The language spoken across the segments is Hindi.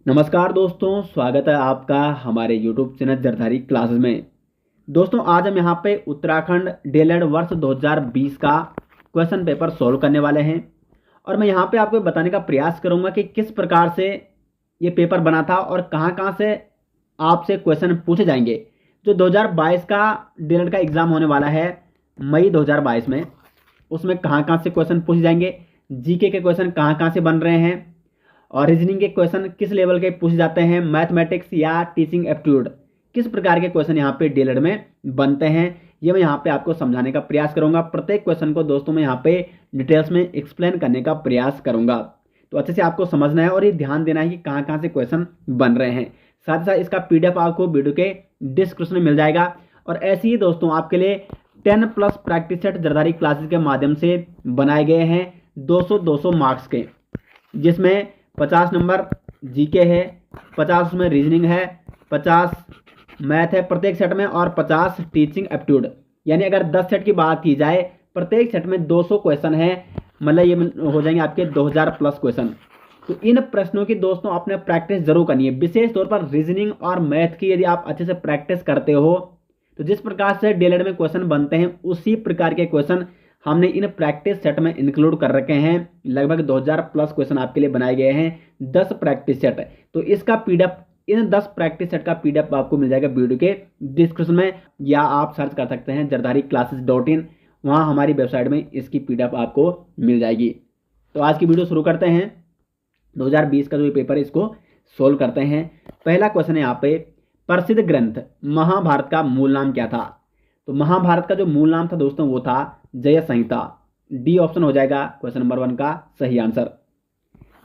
नमस्कार दोस्तों, स्वागत है आपका हमारे YouTube चैनल जरधारी क्लासेस में। दोस्तों आज हम यहाँ पे उत्तराखंड डीएलएड वर्ष 2020 का क्वेश्चन पेपर सॉल्व करने वाले हैं और मैं यहाँ पे आपको बताने का प्रयास करूँगा कि किस प्रकार से ये पेपर बना था और कहाँ कहाँ से आपसे क्वेश्चन पूछे जाएंगे। जो 2022 का डीएलएड का एग्ज़ाम होने वाला है मई 2022 में, उसमें कहाँ कहाँ से क्वेश्चन पूछे जाएंगे, जीके के क्वेश्चन कहाँ कहाँ से बन रहे हैं और रीजनिंग के क्वेश्चन किस लेवल के पूछे जाते हैं, मैथमेटिक्स या टीचिंग एप्टीट्यूड किस प्रकार के क्वेश्चन यहाँ पे डीएलएड में बनते हैं, ये मैं यहाँ पे आपको समझाने का प्रयास करूंगा। प्रत्येक क्वेश्चन को दोस्तों मैं यहाँ पे डिटेल्स में एक्सप्लेन करने का प्रयास करूंगा, तो अच्छे से आपको समझना है और ये ध्यान देना है कि कहाँ कहाँ से क्वेश्चन बन रहे हैं। साथ ही साथ इसका पीडीएफ आपको वीडियो के डिस्क्रिप्शन में मिल जाएगा। और ऐसे ही दोस्तों आपके लिए 10+ प्रैक्टिस सेट जरदारी क्लासेस के माध्यम से बनाए गए हैं 200 मार्क्स के, जिसमें 50 नंबर जीके है, 50 में रीजनिंग है, 50 मैथ है प्रत्येक सेट में और 50 टीचिंग एप्टीट्यूड। यानी अगर 10 सेट की बात की जाए, प्रत्येक सेट में 200 क्वेश्चन है, मतलब ये हो जाएंगे आपके 2000+ क्वेश्चन। तो इन प्रश्नों की दोस्तों आपने प्रैक्टिस जरूर करनी है, विशेष तौर पर रीजनिंग और मैथ की यदि आप अच्छे से प्रैक्टिस करते हो तो जिस प्रकार से डीएलएड में क्वेश्चन बनते हैं उसी प्रकार के क्वेश्चन हमने इन प्रैक्टिस सेट में इंक्लूड कर रखे हैं। लगभग 2000+ क्वेश्चन आपके लिए बनाए गए हैं 10 प्रैक्टिस सेट। तो इसका पीडीएफ, इन 10 प्रैक्टिस सेट का पीडीएफ आपको मिल जाएगा वीडियो के डिस्क्रिप्शन में, या आप सर्च कर सकते हैं jardhariclasses.in, वहाँ हमारी वेबसाइट में इसकी पीडीएफ आपको मिल जाएगी। तो आज की वीडियो शुरू करते हैं। 2020 का जो ये पेपर है इसको सोल्व करते हैं। पहला क्वेश्चन है यहाँ पे, प्रसिद्ध ग्रंथ महाभारत का मूल नाम क्या था? तो महाभारत का जो मूल नाम था दोस्तों वो था जय संहिता। डी ऑप्शन हो जाएगा क्वेश्चन नंबर 1 का सही आंसर।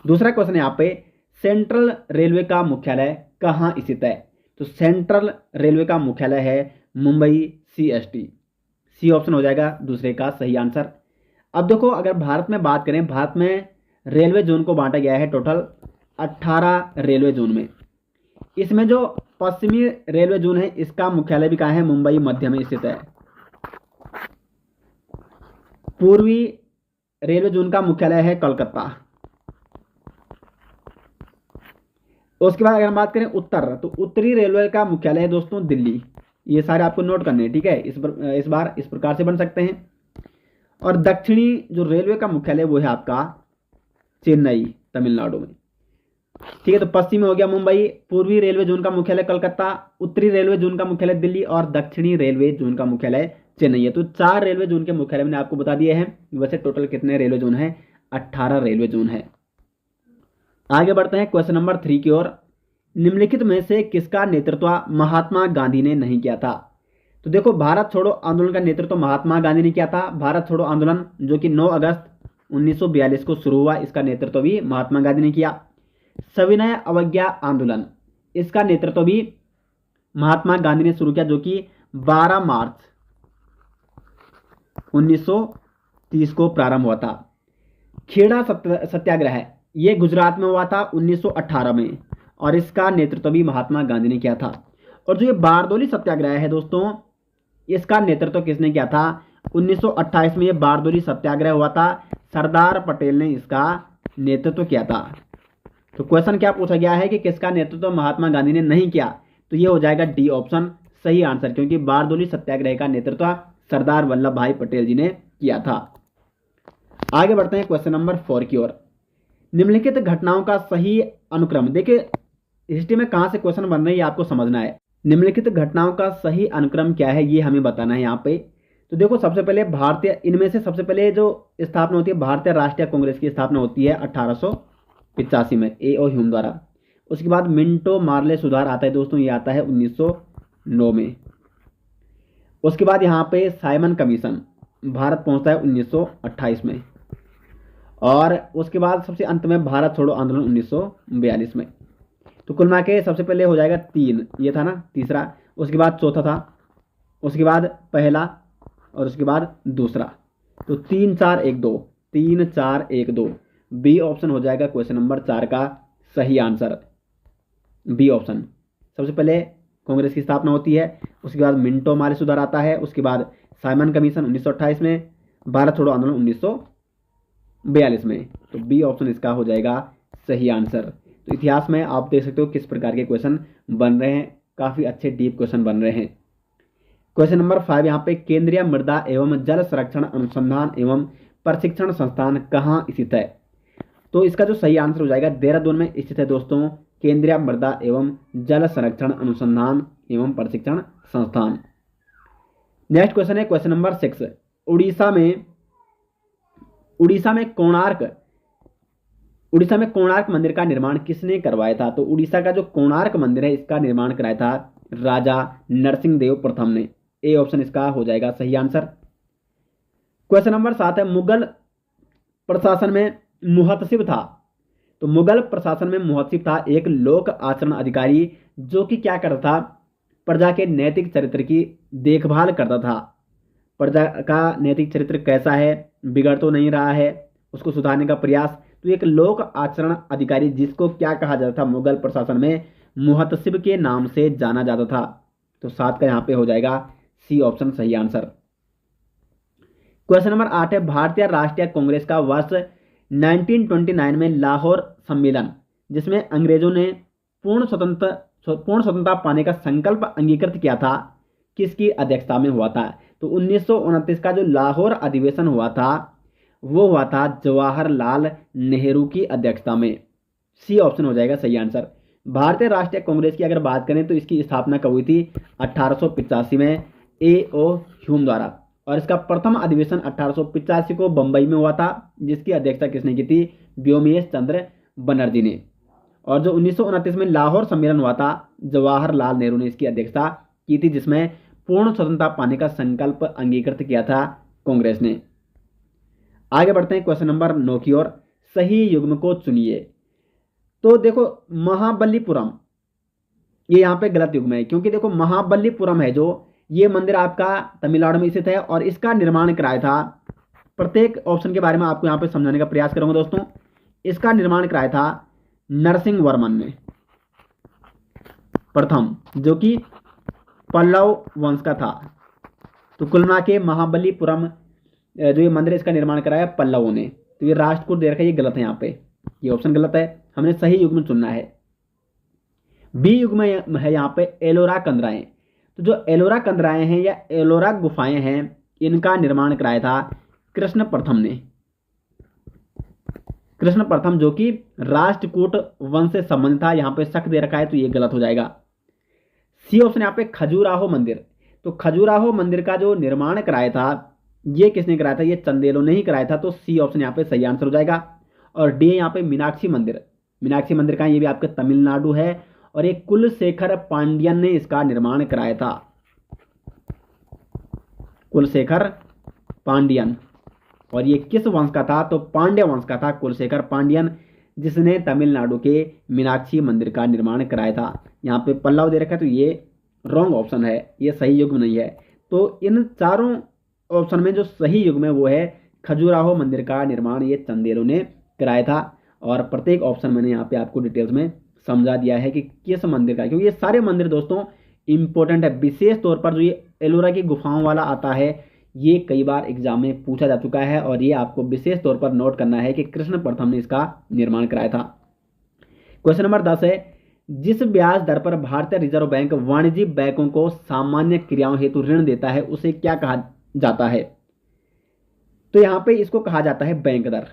दूसरा क्वेश्चन है यहाँ पे, सेंट्रल रेलवे का मुख्यालय कहाँ स्थित है? तो सेंट्रल रेलवे का मुख्यालय है मुंबई सीएसटी। सी ऑप्शन हो जाएगा दूसरे का सही आंसर। अब देखो, अगर भारत में बात करें, भारत में रेलवे जोन को बांटा गया है टोटल 18 रेलवे जोन में। इसमें जो पश्चिमी रेलवे जोन है इसका मुख्यालय भी कहाँ है? मुंबई मध्य में स्थित है। पूर्वी रेलवे जोन का मुख्यालय है कोलकाता। उसके बाद अगर हम बात करें उत्तर, तो उत्तरी रेलवे का मुख्यालय है दोस्तों दिल्ली। ये सारे आपको नोट करने हैं, ठीक है। इस बार इस प्रकार से बन सकते हैं। और दक्षिणी जो रेलवे का मुख्यालय वो है आपका चेन्नई, तमिलनाडु में, ठीक है। तो पश्चिम में हो गया मुंबई, पूर्वी रेलवे जोन का मुख्यालय कलकत्ता, उत्तरी रेलवे जोन का मुख्यालय दिल्ली और दक्षिणी रेलवे जोन का मुख्यालय चेन्नई है। तो 4 रेलवे जोन के मुख्यालय मैंने आपको बता दिए हैं। वैसे टोटल कितने रेलवे जोन है? 18 रेलवे जोन है। आगे बढ़ते हैं क्वेश्चन नंबर 3 की ओर। निम्नलिखित में से किसका नेतृत्व महात्मा गांधी ने नहीं किया था? तो देखो, भारत छोड़ो आंदोलन का नेतृत्व महात्मा गांधी ने किया था। भारत छोड़ो आंदोलन जो कि 9 अगस्त 1942 को शुरू हुआ, इसका नेतृत्व भी महात्मा गांधी ने किया। सविनय अवज्ञा आंदोलन, इसका नेतृत्व भी महात्मा गांधी ने शुरू किया, जो कि 12 मार्च 1930 को प्रारंभ हुआ था। खेड़ा सत्याग्रह, ये गुजरात में हुआ था 1918 में और इसका नेतृत्व भी महात्मा गांधी ने किया था। और जो ये बारदोली सत्याग्रह है दोस्तों, इसका नेतृत्व किसने किया था? 1928 में ये बारदोली सत्याग्रह हुआ था, सरदार पटेल ने इसका नेतृत्व किया था। तो क्वेश्चन क्या पूछा गया है कि किसका नेतृत्व महात्मा गांधी ने नहीं किया? तो ये हो जाएगा डी ऑप्शन सही आंसर, क्योंकि बारदोली सत्याग्रह का नेतृत्व सरदार वल्लभ भाई पटेल जी ने किया था। आगे बढ़ते हैं क्वेश्चन नंबर 4 की ओर। निम्नलिखित घटनाओं का सही अनुक्रम, देखिए हिस्ट्री में कहाँ से क्वेश्चन बन रहे हैं ये आपको समझना है। निम्नलिखित घटनाओं का सही अनुक्रम क्या है ये हमें बताना है यहाँ पे। तो देखो, सबसे पहले भारतीय, इनमें से सबसे पहले जो स्थापना होती है भारतीय राष्ट्रीय कांग्रेस की स्थापना होती है 1885 में A.O. ह्यूम द्वारा। उसके बाद मिंटो मार्ले सुधार आता है दोस्तों, ये आता है 1909 में। उसके बाद यहाँ पे साइमन कमीशन भारत पहुंचता है 1928 में। और उसके बाद सबसे अंत में भारत छोड़ो आंदोलन 1942 में। तो कुल मिला के सबसे पहले हो जाएगा 3, ये था ना तीसरा, उसके बाद चौथा था, उसके बाद पहला और उसके बाद दूसरा। तो 3 4 1 2, 3 4 1 2, बी ऑप्शन हो जाएगा क्वेश्चन नंबर 4 का सही आंसर। बी ऑप्शन, सबसे पहले कांग्रेस की स्थापना होती है, उसके बाद मिंटो मार्ले सुधार आता है, उसके बाद साइमन कमीशन 1928 में, भारत छोड़ो आंदोलन 1942 में। तो बी ऑप्शन इसका हो जाएगा सही आंसर। तो इतिहास में आप देख सकते हो किस प्रकार के क्वेश्चन बन रहे हैं, काफ़ी अच्छे डीप क्वेश्चन बन रहे हैं। क्वेश्चन नंबर 5 यहाँ पे केंद्रीय मृदा एवं जल संरक्षण अनुसंधान एवं प्रशिक्षण संस्थान कहाँ स्थित है? तो इसका जो सही आंसर हो जाएगा देहरादून में स्थित है दोस्तों, केंद्रीय मृदा एवं जल संरक्षण अनुसंधान एवं प्रशिक्षण संस्थान। नेक्स्ट क्वेश्चन है क्वेश्चन नंबर 6, उड़ीसा में कोणार्क मंदिर का निर्माण किसने करवाया था? तो उड़ीसा का जो कोणार्क मंदिर है इसका निर्माण कराया था राजा नरसिंह देव प्रथम ने। ए ऑप्शन इसका हो जाएगा सही आंसर। क्वेश्चन नंबर 7 है मुगल प्रशासन में मुहतसिब था। तो मुगल प्रशासन में मुहतसिब था एक लोक आचरण अधिकारी जो कि क्या करता था, प्रजा के नैतिक चरित्र की देखभाल करता था। प्रजा का नैतिक चरित्र कैसा है, बिगड़ तो नहीं रहा है, उसको सुधारने का प्रयास। तो एक लोक आचरण अधिकारी जिसको क्या कहा जाता था मुगल प्रशासन में, मुहतसिब के नाम से जाना जाता था। तो 7 का यहाँ पे हो जाएगा सी ऑप्शन सही आंसर। क्वेश्चन नंबर 8 है भारतीय राष्ट्रीय कांग्रेस का वर्ष 1929 में लाहौर सम्मेलन जिसमें अंग्रेजों ने पूर्ण स्वतंत्रता पाने का संकल्प अंगीकृत किया था, किसकी अध्यक्षता में हुआ था? तो 1929 का जो लाहौर अधिवेशन हुआ था वो हुआ था जवाहरलाल नेहरू की अध्यक्षता में। सी ऑप्शन हो जाएगा सही आंसर। भारतीय राष्ट्रीय कांग्रेस की अगर बात करें तो इसकी स्थापना कब हुई थी? 1885 में A.O. ह्यूम द्वारा, और इसका प्रथम अधिवेशन 1885 को बंबई में हुआ था जिसकी अध्यक्षता किसने की थी? व्योमेश चंद्र बनर्जी ने। और जो 1929 में लाहौर सम्मेलन हुआ था जवाहरलाल नेहरू ने इसकी अध्यक्षता की थी जिसमें पूर्ण स्वतंत्रता पाने का संकल्प अंगीकृत किया था कांग्रेस ने। आगे बढ़ते हैं क्वेश्चन नंबर 9 की ओर, सही युग्म को चुनिए। तो देखो महाबलीपुरम, ये यहाँ पे गलत युग्म है क्योंकि देखो महाबलीपुरम है जो ये मंदिर आपका तमिलनाडु में स्थित है और इसका निर्माण कराया था, प्रत्येक ऑप्शन के बारे में आपको यहाँ पे समझाने का प्रयास करूंगा दोस्तों। इसका निर्माण कराया था नरसिंह वर्मन ने प्रथम, जो कि पल्लव वंश का था। तो कुल मिला के महाबलीपुरम जो ये मंदिर इसका निर्माण कराया पल्लवों ने। तो ये राष्ट्रकूट दे रखा है, ये गलत है, यहाँ पे ये ऑप्शन गलत है, हमने सही युग्म चुनना है। बी युग्म है यहाँ पे एलोरा कंदराएं। तो जो एलोरा कंदराएं हैं या एलोरा गुफाएं हैं इनका निर्माण कराया था कृष्ण प्रथम ने। कृष्ण प्रथम जो कि राष्ट्रकूट वंश से संबंधित था, यहाँ पे शक दे रखा है तो ये गलत हो जाएगा। सी ऑप्शन यहाँ पे खजुराहो मंदिर। तो खजुराहो मंदिर का जो निर्माण कराया था ये किसने कराया था? ये चंदेलों ने ही कराया था। तो सी ऑप्शन यहाँ पे सही आंसर हो जाएगा। और डी यहाँ पे मीनाक्षी मंदिर। मीनाक्षी मंदिर का ये भी आपके तमिलनाडु है और एक कुलशेखर पांड्यन ने इसका निर्माण कराया था। कुलशेखर पांड्यन, और ये किस वंश का था? तो पांड्य वंश का था कुलशेखर पांड्यन, जिसने तमिलनाडु के मीनाक्षी मंदिर का निर्माण कराया था। यहाँ पे पल्लव दे रखा है तो ये रॉन्ग ऑप्शन है, ये सही युग्म नहीं है। तो इन चारों ऑप्शन में जो सही युग्म है वो है खजुराहो मंदिर का निर्माण ये चंदेलों ने कराया था। और प्रत्येक ऑप्शन मैंने यहाँ पे आपको डिटेल्स में समझा दिया है कि किस मंदिर का, क्योंकि ये सारे मंदिर दोस्तों इंपॉर्टेंट है। विशेष तौर पर जो ये एलोरा की गुफाओं वाला आता है ये कई बार एग्जाम में पूछा जा चुका है और ये आपको विशेष तौर पर नोट करना है कि कृष्ण प्रथम ने इसका निर्माण कराया था। क्वेश्चन नंबर 10 है जिस ब्याज दर पर भारतीय रिजर्व बैंक वाणिज्यिक बैंकों को सामान्य क्रियाओं हेतु ऋण देता है उसे क्या कहा जाता है? तो यहां पे इसको कहा जाता है बैंक दर।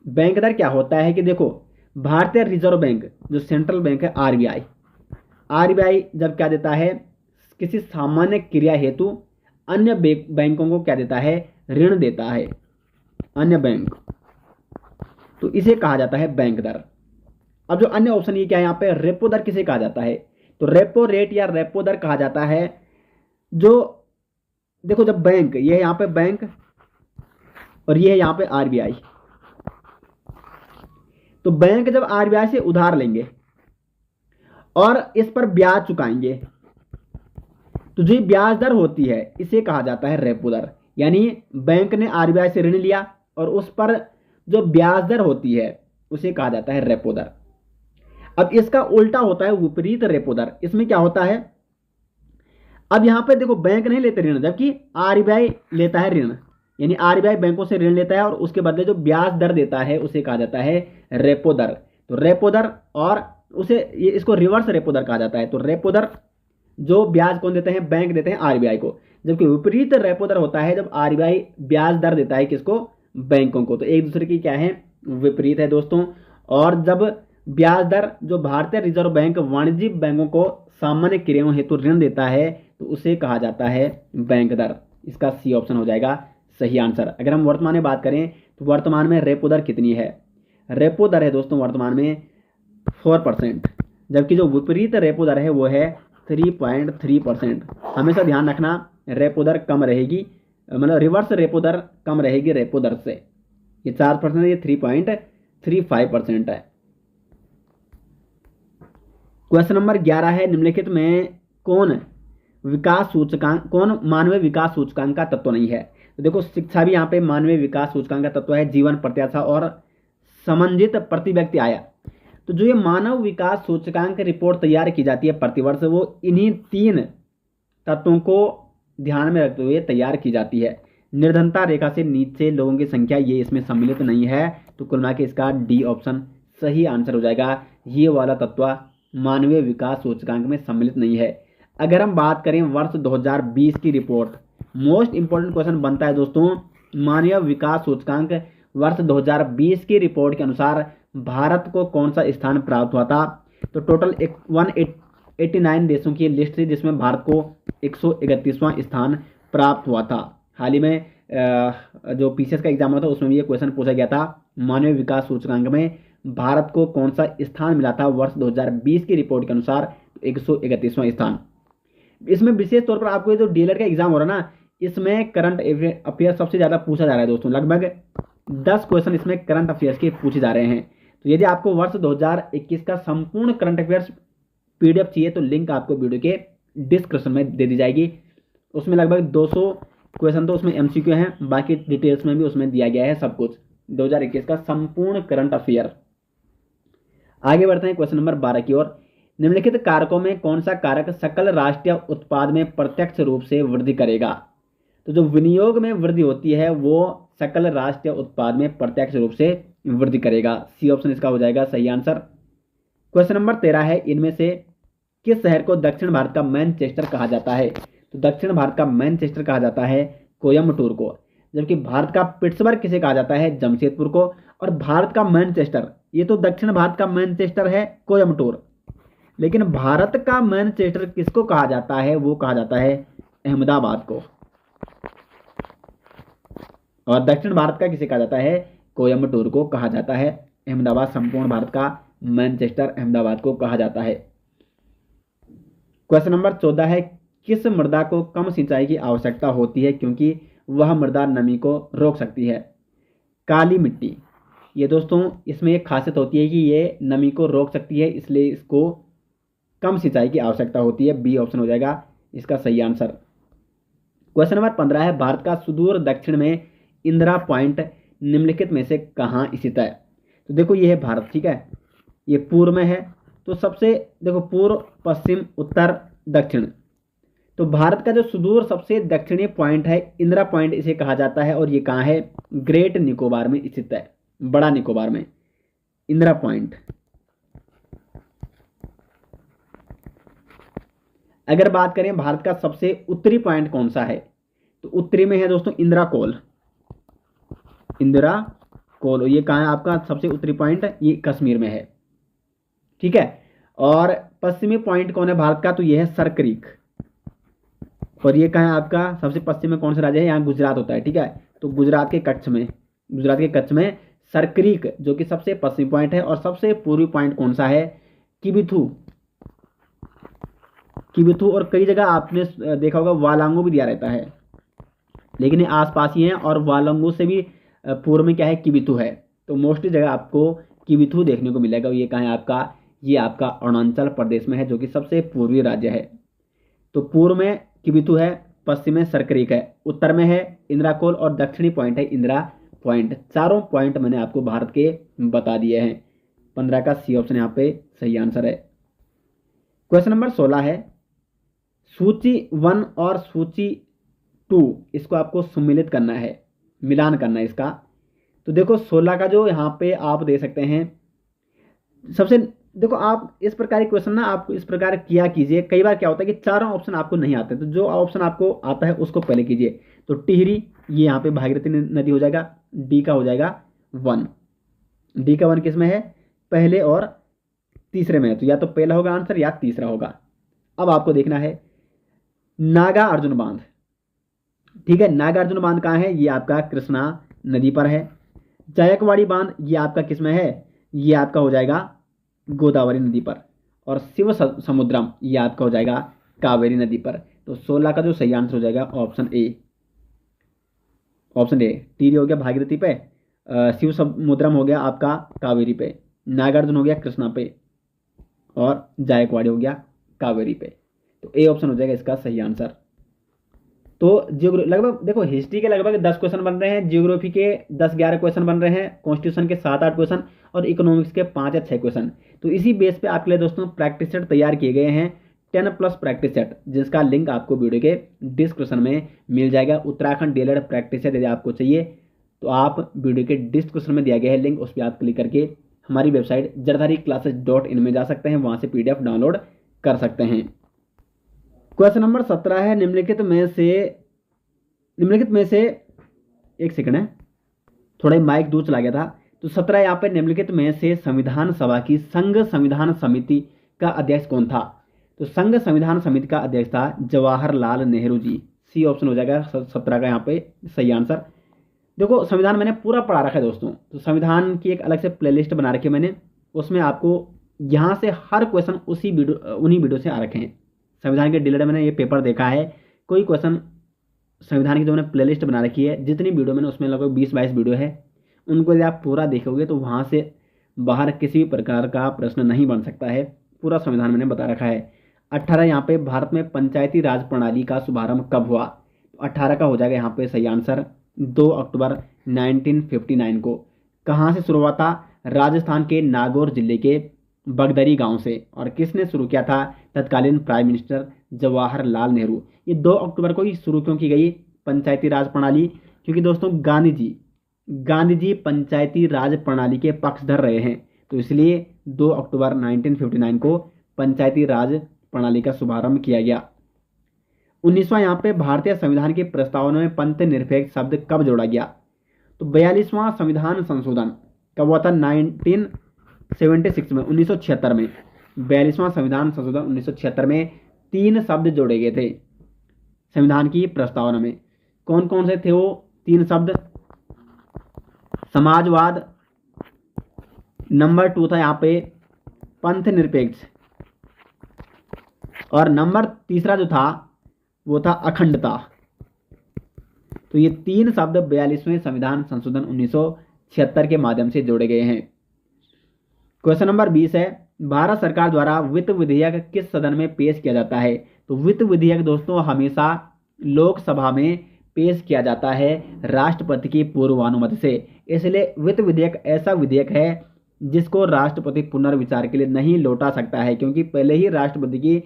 बैंक दर क्या होता है कि देखो भारतीय रिजर्व बैंक जो सेंट्रल बैंक है आरबीआई जब क्या देता है किसी सामान्य क्रिया हेतु अन्य बैंकों को क्या देता है? ऋण देता है अन्य बैंक, तो इसे कहा जाता है बैंक दर। अब जो अन्य ऑप्शन ये क्या है यहाँ पे रेपो दर किसे कहा जाता है? तो रेपो रेट या रेपो दर कहा जाता है जो देखो जब बैंक, ये है यहाँ पे बैंक और ये है यहाँ पे आरबीआई, तो बैंक जब आरबीआई से उधार लेंगे और इस पर ब्याज चुकाएंगे तो जो ब्याज दर होती है इसे कहा जाता है रेपो दर। यानी बैंक ने आरबीआई से ऋण लिया और उस पर जो ब्याज दर होती है उसे कहा जाता है रेपो दर। अब इसका उल्टा होता है विपरीत रेपो दर। इसमें क्या होता है, अब यहां पे देखो बैंक नहीं लेते ऋण जबकि आरबीआई लेता है ऋण, यानी आरबीआई बैंकों से ऋण लेता है और उसके बदले जो ब्याज दर देता है उसे कहा जाता है रेपो दर। तो रेपो दर और उसे ये इसको रिवर्स रेपो दर कहा जाता है। तो रेपो दर जो ब्याज कौन देते हैं, बैंक देते हैं आरबीआई को, जबकि विपरीत रेपो दर होता है जब आरबीआई ब्याज दर देता है किसको, बैंकों को। तो एक दूसरे की क्या है, विपरीत है दोस्तों। और जब ब्याज दर जो भारतीय रिजर्व बैंक वाणिज्यिक बैंकों को सामान्य क्रियाओं हेतु ऋण देता है तो उसे कहा जाता है बैंक दर। इसका सी ऑप्शन हो जाएगा सही आंसर। अगर हम वर्तमान में बात करें तो वर्तमान में रेपो दर कितनी है, रेपो दर है दोस्तों वर्तमान में 4%, जबकि जो विपरीत रेपो दर है वो है 3.3%। हमेशा ध्यान रखना रेपो दर कम रहेगी, मतलब रिवर्स रेपो दर कम रहेगी रेपो दर से। ये 4%, ये 3.35% है। क्वेश्चन नंबर 11 है, निम्नलिखित में कौन मानवीय विकास सूचकांक का तत्व नहीं है। तो देखो शिक्षा भी यहाँ पे मानवीय विकास सूचकांक का तत्व है, जीवन प्रत्याशा और समंजित प्रति व्यक्ति आय। तो जो ये मानव विकास सूचकांक रिपोर्ट तैयार की जाती है प्रतिवर्ष, वो इन्हीं 3 तत्वों को ध्यान में रखते हुए तैयार की जाती है। निर्धनता रेखा से नीचे लोगों की संख्या ये इसमें सम्मिलित नहीं है। तो कुल मिला के इसका डी ऑप्शन सही आंसर हो जाएगा। ये वाला तत्व मानवीय विकास सूचकांक में सम्मिलित नहीं है। अगर हम बात करें वर्ष 2020 की रिपोर्ट, मोस्ट इंपॉर्टेंट क्वेश्चन बनता है दोस्तों, मानवीय विकास सूचकांक वर्ष 2020 की रिपोर्ट के अनुसार भारत को कौन सा स्थान प्राप्त हुआ था। तो टोटल 189 देशों की लिस्ट थी जिसमें भारत को 131वां स्थान प्राप्त हुआ था। हाल ही में जो पीसीएस का एग्जाम हुआ था उसमें भी ये क्वेश्चन पूछा गया था, मानवीय विकास सूचकांक में भारत को कौन सा स्थान मिला था वर्ष 2020 की रिपोर्ट के अनुसार, 131वां स्थान। इसमें विशेष तौर पर आपको ये जो डीएलएड का एग्जाम हो रहा है ना, इसमें करंट अफेयर सबसे ज़्यादा पूछा जा रहा है दोस्तों। लगभग 10 क्वेश्चन इसमें करंट अफेयर्स के पूछे जा रहे हैं। तो यदि आपको वर्ष 2021 का संपूर्ण करंट अफेयर्स पीडीएफ चाहिए तो लिंक आपको वीडियो के डिस्क्रिप्शन में दे दी जाएगी। उसमें लगभग 200 क्वेश्चन तो उसमें एमसीक्यू हैं, बाकी डिटेल्स में भी उसमें दिया गया है सब कुछ, 2021 का संपूर्ण करंट अफेयर। आगे बढ़ते हैं क्वेश्चन नंबर 12 की ओर। निम्नलिखित कारकों में कौन सा कारक सकल राष्ट्रीय उत्पाद में प्रत्यक्ष रूप से वृद्धि करेगा। तो जो विनियोग में वृद्धि होती है वो सकल राष्ट्रीय उत्पाद में प्रत्यक्ष रूप से वृद्धि करेगा। सी ऑप्शन इसका हो जाएगा सही आंसर। क्वेश्चन नंबर 13 है, इनमें से किस शहर को दक्षिण भारत का मैनचेस्टर कहा जाता है। तो दक्षिण भारत का मैनचेस्टर कहा जाता है कोयम्बटूर को, जबकि भारत का पिट्सबर्ग किसे कहा जाता है, जमशेदपुर को। और भारत का मैनचेस्टर, ये तो दक्षिण भारत का मैनचेस्टर है कोयम्बटूर, लेकिन भारत का मैनचेस्टर किसको कहा जाता है, वो कहा जाता है अहमदाबाद को। और दक्षिण भारत का किसे कहा जाता है, कोयम्बटूर को कहा जाता है। अहमदाबाद संपूर्ण भारत का मैनचेस्टर अहमदाबाद को कहा जाता है। क्वेश्चन नंबर 14 है, किस मृदा को कम सिंचाई की आवश्यकता होती है क्योंकि वह मृदा नमी को रोक सकती है। काली मिट्टी, ये दोस्तों इसमें एक खासियत होती है कि ये नमी को रोक सकती है, इसलिए इसको कम सिंचाई की आवश्यकता होती है। बी ऑप्शन हो जाएगा इसका सही आंसर। क्वेश्चन नंबर 15 है, भारत का सुदूर दक्षिण में इंदिरा पॉइंट निम्नलिखित में से कहाँ स्थित है। तो देखो ये है भारत, ठीक है, ये पूर्व में है। तो सबसे देखो पूर्व, पश्चिम, उत्तर, दक्षिण। तो भारत का जो सुदूर सबसे दक्षिणी पॉइंट है इंदिरा पॉइंट इसे कहा जाता है, और ये कहाँ है, ग्रेट निकोबार में स्थित है, बड़ा निकोबार में इंदिरा पॉइंट। अगर बात करें भारत का सबसे उत्तरी पॉइंट कौन सा है, तो उत्तरी में है दोस्तों इंदिरा कोल। इंदिरा कोल ये कहाँ है आपका सबसे उत्तरी पॉइंट, ये कश्मीर में है, ठीक है। और पश्चिमी पॉइंट कौन है भारत का, तो ये है सरक्रीक। और ये कहाँ है आपका सबसे पश्चिम में कौन सा राज्य है, यहाँ गुजरात होता है, ठीक है। तो गुजरात के कच्छ में सरक्रीक जो कि सबसे पश्चिमी पॉइंट है। और सबसे पूर्वी पॉइंट कौन सा है, किबिथू। और कई जगह आपने देखा होगा वालांगू भी दिया रहता है, लेकिन ये आसपास ही है। और वालांगू से भी पूर्व में क्या है, किबिथू है। तो मोस्टली जगह आपको किबिथू देखने को मिलेगा। ये कहाँ है आपका, ये आपका अरुणाचल प्रदेश में है जो कि सबसे पूर्वी राज्य है। तो पूर्व में किबिथू है, पश्चिम में सरक्रीक है, उत्तर में है इंदिरा कोल और दक्षिणी पॉइंट है इंदिरा पॉइंट। चारों पॉइंट मैंने आपको भारत के बता दिए हैं। 15 का सी ऑप्शन यहाँ पे सही आंसर है। क्वेश्चन नंबर 16 है, सूची 1 और सूची 2 इसको आपको सम्मिलित करना है, मिलान करना है इसका। तो देखो 16 का जो यहाँ पे आप दे सकते हैं, सबसे देखो आप इस प्रकार के क्वेश्चन ना आपको इस प्रकार किया कीजिए। कई बार क्या होता है कि चारों ऑप्शन आपको नहीं आते, तो जो ऑप्शन आपको आता है उसको पहले कीजिए। तो टिहरी, ये यहाँ पे भागीरथी नदी हो जाएगा, डी का हो जाएगा वन। डी का वन किस में है, पहले और तीसरे में है, तो या तो पहला होगा आंसर या तीसरा होगा। अब आपको देखना है नागा अर्जुन बांध। ठीक है, नागा अर्जुन बांध कहाँ है, ये आपका कृष्णा नदी पर है। जायकवाड़ी बांध ये आपका किस में है, ये आपका हो जाएगा गोदावरी नदी पर। और शिव समुद्रम ये आपका हो जाएगा कावेरी नदी पर। तो 16 का जो सही आंसर हो जाएगा option A. Option A, teary हो गया भागीरथी पे, शिव समुद्रम हो गया आपका कावेरी पे, नागार्जुन हो गया कृष्णा पे, और जायकवाड़ी हो गया कावेरी पे। तो ए ऑप्शन हो जाएगा इसका सही आंसर। तो जियोग्राफी लगभग देखो, हिस्ट्री के लगभग 10 क्वेश्चन बन रहे हैं, जियोग्राफी के 10-11 क्वेश्चन बन रहे हैं, कॉन्स्टिट्यूशन के 7-8 क्वेश्चन, और इकोनॉमिक्स के 5 या 6 क्वेश्चन। तो इसी बेस पे आपके लिए दोस्तों प्रैक्टिस सेट तैयार किए गए हैं, 10+ प्रैक्टिस सेट, जिसका लिंक आपको वीडियो के डिस्क्रिप्शन में मिल जाएगा। उत्तराखंड डीएलएड प्रैक्टिस सेट यदि आपको चाहिए तो आप वीडियो के डिस्क्रिप्शन में दिया गया है लिंक, उस पर आप क्लिक करके हमारी वेबसाइट jardhariclasses.in में जा सकते हैं, वहाँ से PDF डाउनलोड कर सकते हैं। क्वेश्चन नंबर 17 है, निम्नलिखित में से एक सेकंड है, थोड़ा माइक दूर चला गया था। तो 17 यहाँ पे, निम्नलिखित में से संविधान सभा की संघ संविधान समिति का अध्यक्ष कौन था। तो संघ संविधान समिति का अध्यक्ष था जवाहरलाल नेहरू जी। सी ऑप्शन हो जाएगा 17 का यहाँ पे सही आंसर। देखो संविधान मैंने पूरा पढ़ा रखा है दोस्तों, तो संविधान की एक अलग से प्लेलिस्ट बना रखी है मैंने, उसमें आपको यहाँ से हर क्वेश्चन उन्हीं वीडियो से आ रखे हैं। संविधान के डिलेड मैंने ये पेपर देखा है, कोई क्वेश्चन संविधान की जो मैंने प्लेलिस्ट बना रखी है, जितनी वीडियो मैंने उसमें लगभग 20-22 वीडियो है, उनको यदि आप पूरा देखोगे तो वहाँ से बाहर किसी भी प्रकार का प्रश्न नहीं बन सकता है। पूरा संविधान मैंने बता रखा है। 18 यहाँ पे, भारत में पंचायती राज प्रणाली का शुभारंभ कब हुआ। तो 18 का हो जाएगा यहाँ पे सही आंसर 2 अक्टूबर 1959 को। कहाँ से शुरू हुआ था, राजस्थान के नागौर जिले के बगदरी गांव से। और किसने शुरू किया था, तत्कालीन प्राइम मिनिस्टर जवाहरलाल नेहरू। ये 2 अक्टूबर को ही शुरू क्यों की गई पंचायती राज प्रणाली, क्योंकि दोस्तों गांधी जी पंचायती राज प्रणाली के पक्षधर रहे हैं, तो इसलिए 2 अक्टूबर 1959 को पंचायती राज प्रणाली का शुभारंभ किया गया। 19वां यहाँ पे, भारतीय संविधान के प्रस्तावना में पंथ निरपेक्ष शब्द कब जोड़ा गया। तो 42वां संविधान संशोधन कब हुआ था, 1976 में, 1976 में। 42वां संविधान संशोधन 1976 में 3 शब्द जोड़े गए थे संविधान की प्रस्तावना में। कौन कौन से थे वो 3 शब्द, समाजवाद, नंबर 2 था यहाँ पे पंथ निरपेक्ष, और नंबर 3 जो था वो था अखंडता। तो ये 3 शब्द 42वें संविधान संशोधन 1976 के माध्यम से जोड़े गए हैं। क्वेश्चन नंबर 20 है, भारत सरकार द्वारा वित्त विधेयक किस सदन में पेश किया जाता है। तो वित्त विधेयक दोस्तों हमेशा लोकसभा में पेश किया जाता है राष्ट्रपति की पूर्वानुमति से। इसलिए वित्त विधेयक ऐसा विधेयक है जिसको राष्ट्रपति पुनर्विचार के लिए नहीं लौटा सकता है, क्योंकि पहले ही राष्ट्रपति की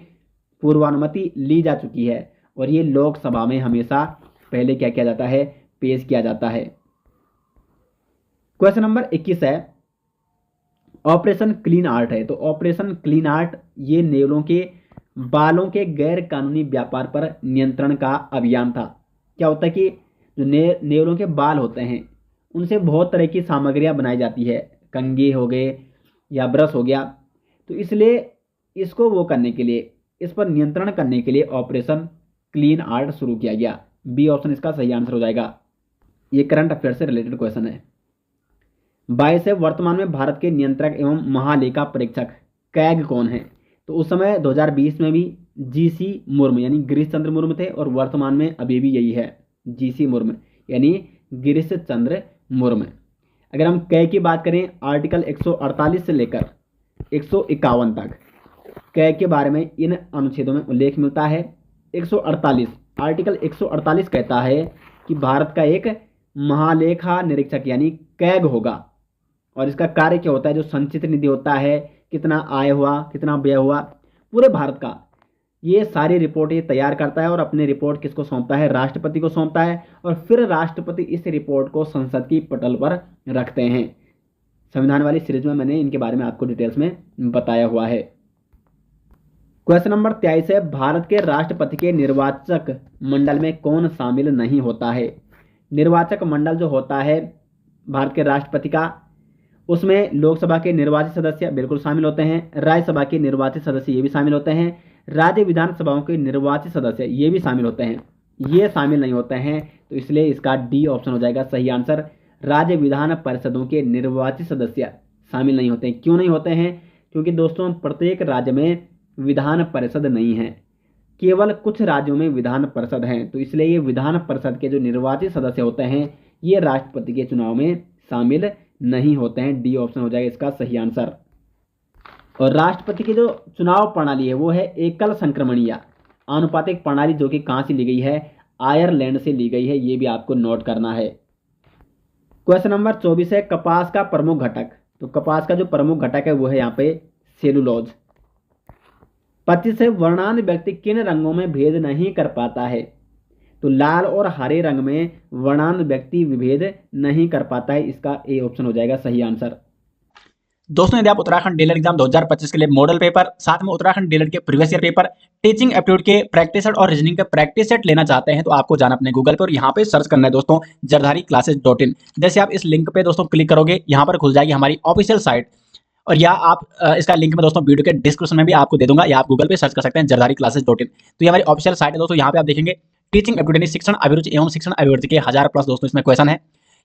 पूर्वानुमति ली जा चुकी है, और ये लोकसभा में हमेशा पहले क्या किया जाता है, पेश किया जाता है। क्वेश्चन नंबर 21 है, ऑपरेशन क्लीन आर्ट है। तो ऑपरेशन क्लीन आर्ट ये नेवलों के बालों के गैर कानूनी व्यापार पर नियंत्रण का अभियान था। क्या होता है कि जो नेवलों के बाल होते हैं उनसे बहुत तरह की सामग्रियां बनाई जाती है, कंघी हो गए या ब्रश हो गया, तो इसलिए इसको वो करने के लिए, इस पर नियंत्रण करने के लिए ऑपरेशन क्लीन आर्ट शुरू किया गया। बी ऑप्शन इसका सही आंसर हो जाएगा। ये करंट अफेयर से रिलेटेड क्वेश्चन है। 22 है, वर्तमान में भारत के नियंत्रक एवं महालेखा परीक्षक कैग कौन है। तो उस समय 2020 में भी GC मुर्मू यानी गिरीश चंद्र मुर्मू थे, और वर्तमान में अभी भी यही है GC मुर्मू यानी गिरीश चंद्र मुर्मू। अगर हम कैग की बात करें, आर्टिकल 148 से लेकर 151 तक कैग के बारे में इन अनुच्छेदों में उल्लेख मिलता है। 148 आर्टिकल 148 कहता है कि भारत का एक महालेखा निरीक्षक यानी कैग होगा, और इसका कार्य क्या होता है, जो संचित निधि होता है, कितना आय हुआ, कितना व्यय हुआ पूरे भारत का, ये सारी रिपोर्ट ये तैयार करता है, और अपनी रिपोर्ट किसको सौंपता है, राष्ट्रपति को सौंपता है, और फिर राष्ट्रपति इस रिपोर्ट को संसद की पटल पर रखते हैं। संविधान वाली सीरीज में मैंने इनके बारे में आपको डिटेल्स में बताया हुआ है। क्वेश्चन नंबर 23 है, भारत के राष्ट्रपति के निर्वाचक मंडल में कौन शामिल नहीं होता है? निर्वाचक मंडल जो होता है भारत के राष्ट्रपति का, उसमें लोकसभा के निर्वाचित सदस्य बिल्कुल शामिल होते हैं, राज्यसभा के निर्वाचित सदस्य ये भी शामिल होते हैं, राज्य विधानसभाओं के निर्वाचित सदस्य ये भी शामिल होते हैं। ये शामिल नहीं होते हैं, तो इसलिए इसका डी ऑप्शन हो जाएगा सही आंसर। राज्य विधान परिषदों के निर्वाचित सदस्य शामिल नहीं होते हैं। क्यों नहीं होते हैं? क्योंकि दोस्तों प्रत्येक राज्य में विधान परिषद नहीं है, केवल कुछ राज्यों में विधान परिषद हैं, तो इसलिए ये विधान परिषद के जो निर्वाचित सदस्य होते हैं ये राष्ट्रपति के चुनाव में शामिल नहीं होते हैं। डी ऑप्शन हो जाएगा इसका सही आंसर। और राष्ट्रपति की जो चुनाव प्रणाली है वो है एकल संक्रमणीय आनुपातिक प्रणाली, जो कि कहाँ से ली गई है? आयरलैंड से ली गई है। ये भी आपको नोट करना है। क्वेश्चन नंबर 24 है, कपास का प्रमुख घटक। तो कपास का जो प्रमुख घटक है वो है यहाँ पे सेलुलोज। 25 है, वर्णांध व्यक्ति किन रंगों में भेद नहीं कर पाता है? तो लाल और हरे रंग में वर्णांध व्यक्ति विभेद नहीं कर पाता है। इसका ए ऑप्शन हो जाएगा सही आंसर। दोस्तों यदि आप उत्तराखंड डीएलएड एग्जाम 2025 के लिए मॉडल पेपर, साथ में उत्तराखंड डीएलएड के previous year paper, teaching aptitude के प्रैक्टिस सेट और रीजनिंग के प्रैक्टिस सेट लेना चाहते हैं तो आपको जाना अपने गूगल पे और यहाँ पे सर्च करना है दोस्तों jardhari-classes.in। जैसे आप इस लिंक पे दोस्तों क्लिक करोगे, यहाँ पर खुल जाएगी हमारी ऑफिशियल साइट, और या आप इसका लिंक मैं दोस्तों वीडियो के डिस्क्रिप्शन में भी आपको दे दूंगा, या आप गूगल पे सर्च कर सकते हैं jardhari-classes.in। तो ये हमारी ऑफिशियल साइट है दोस्तों। यहाँ पे आप देखेंगे टीचिंग एप्टीट्यूड शिक्षण अभिरुचि एवं शिक्षण अभिवृद्धि के 1000+ दोस्तों इसमें क्वेश्चन है।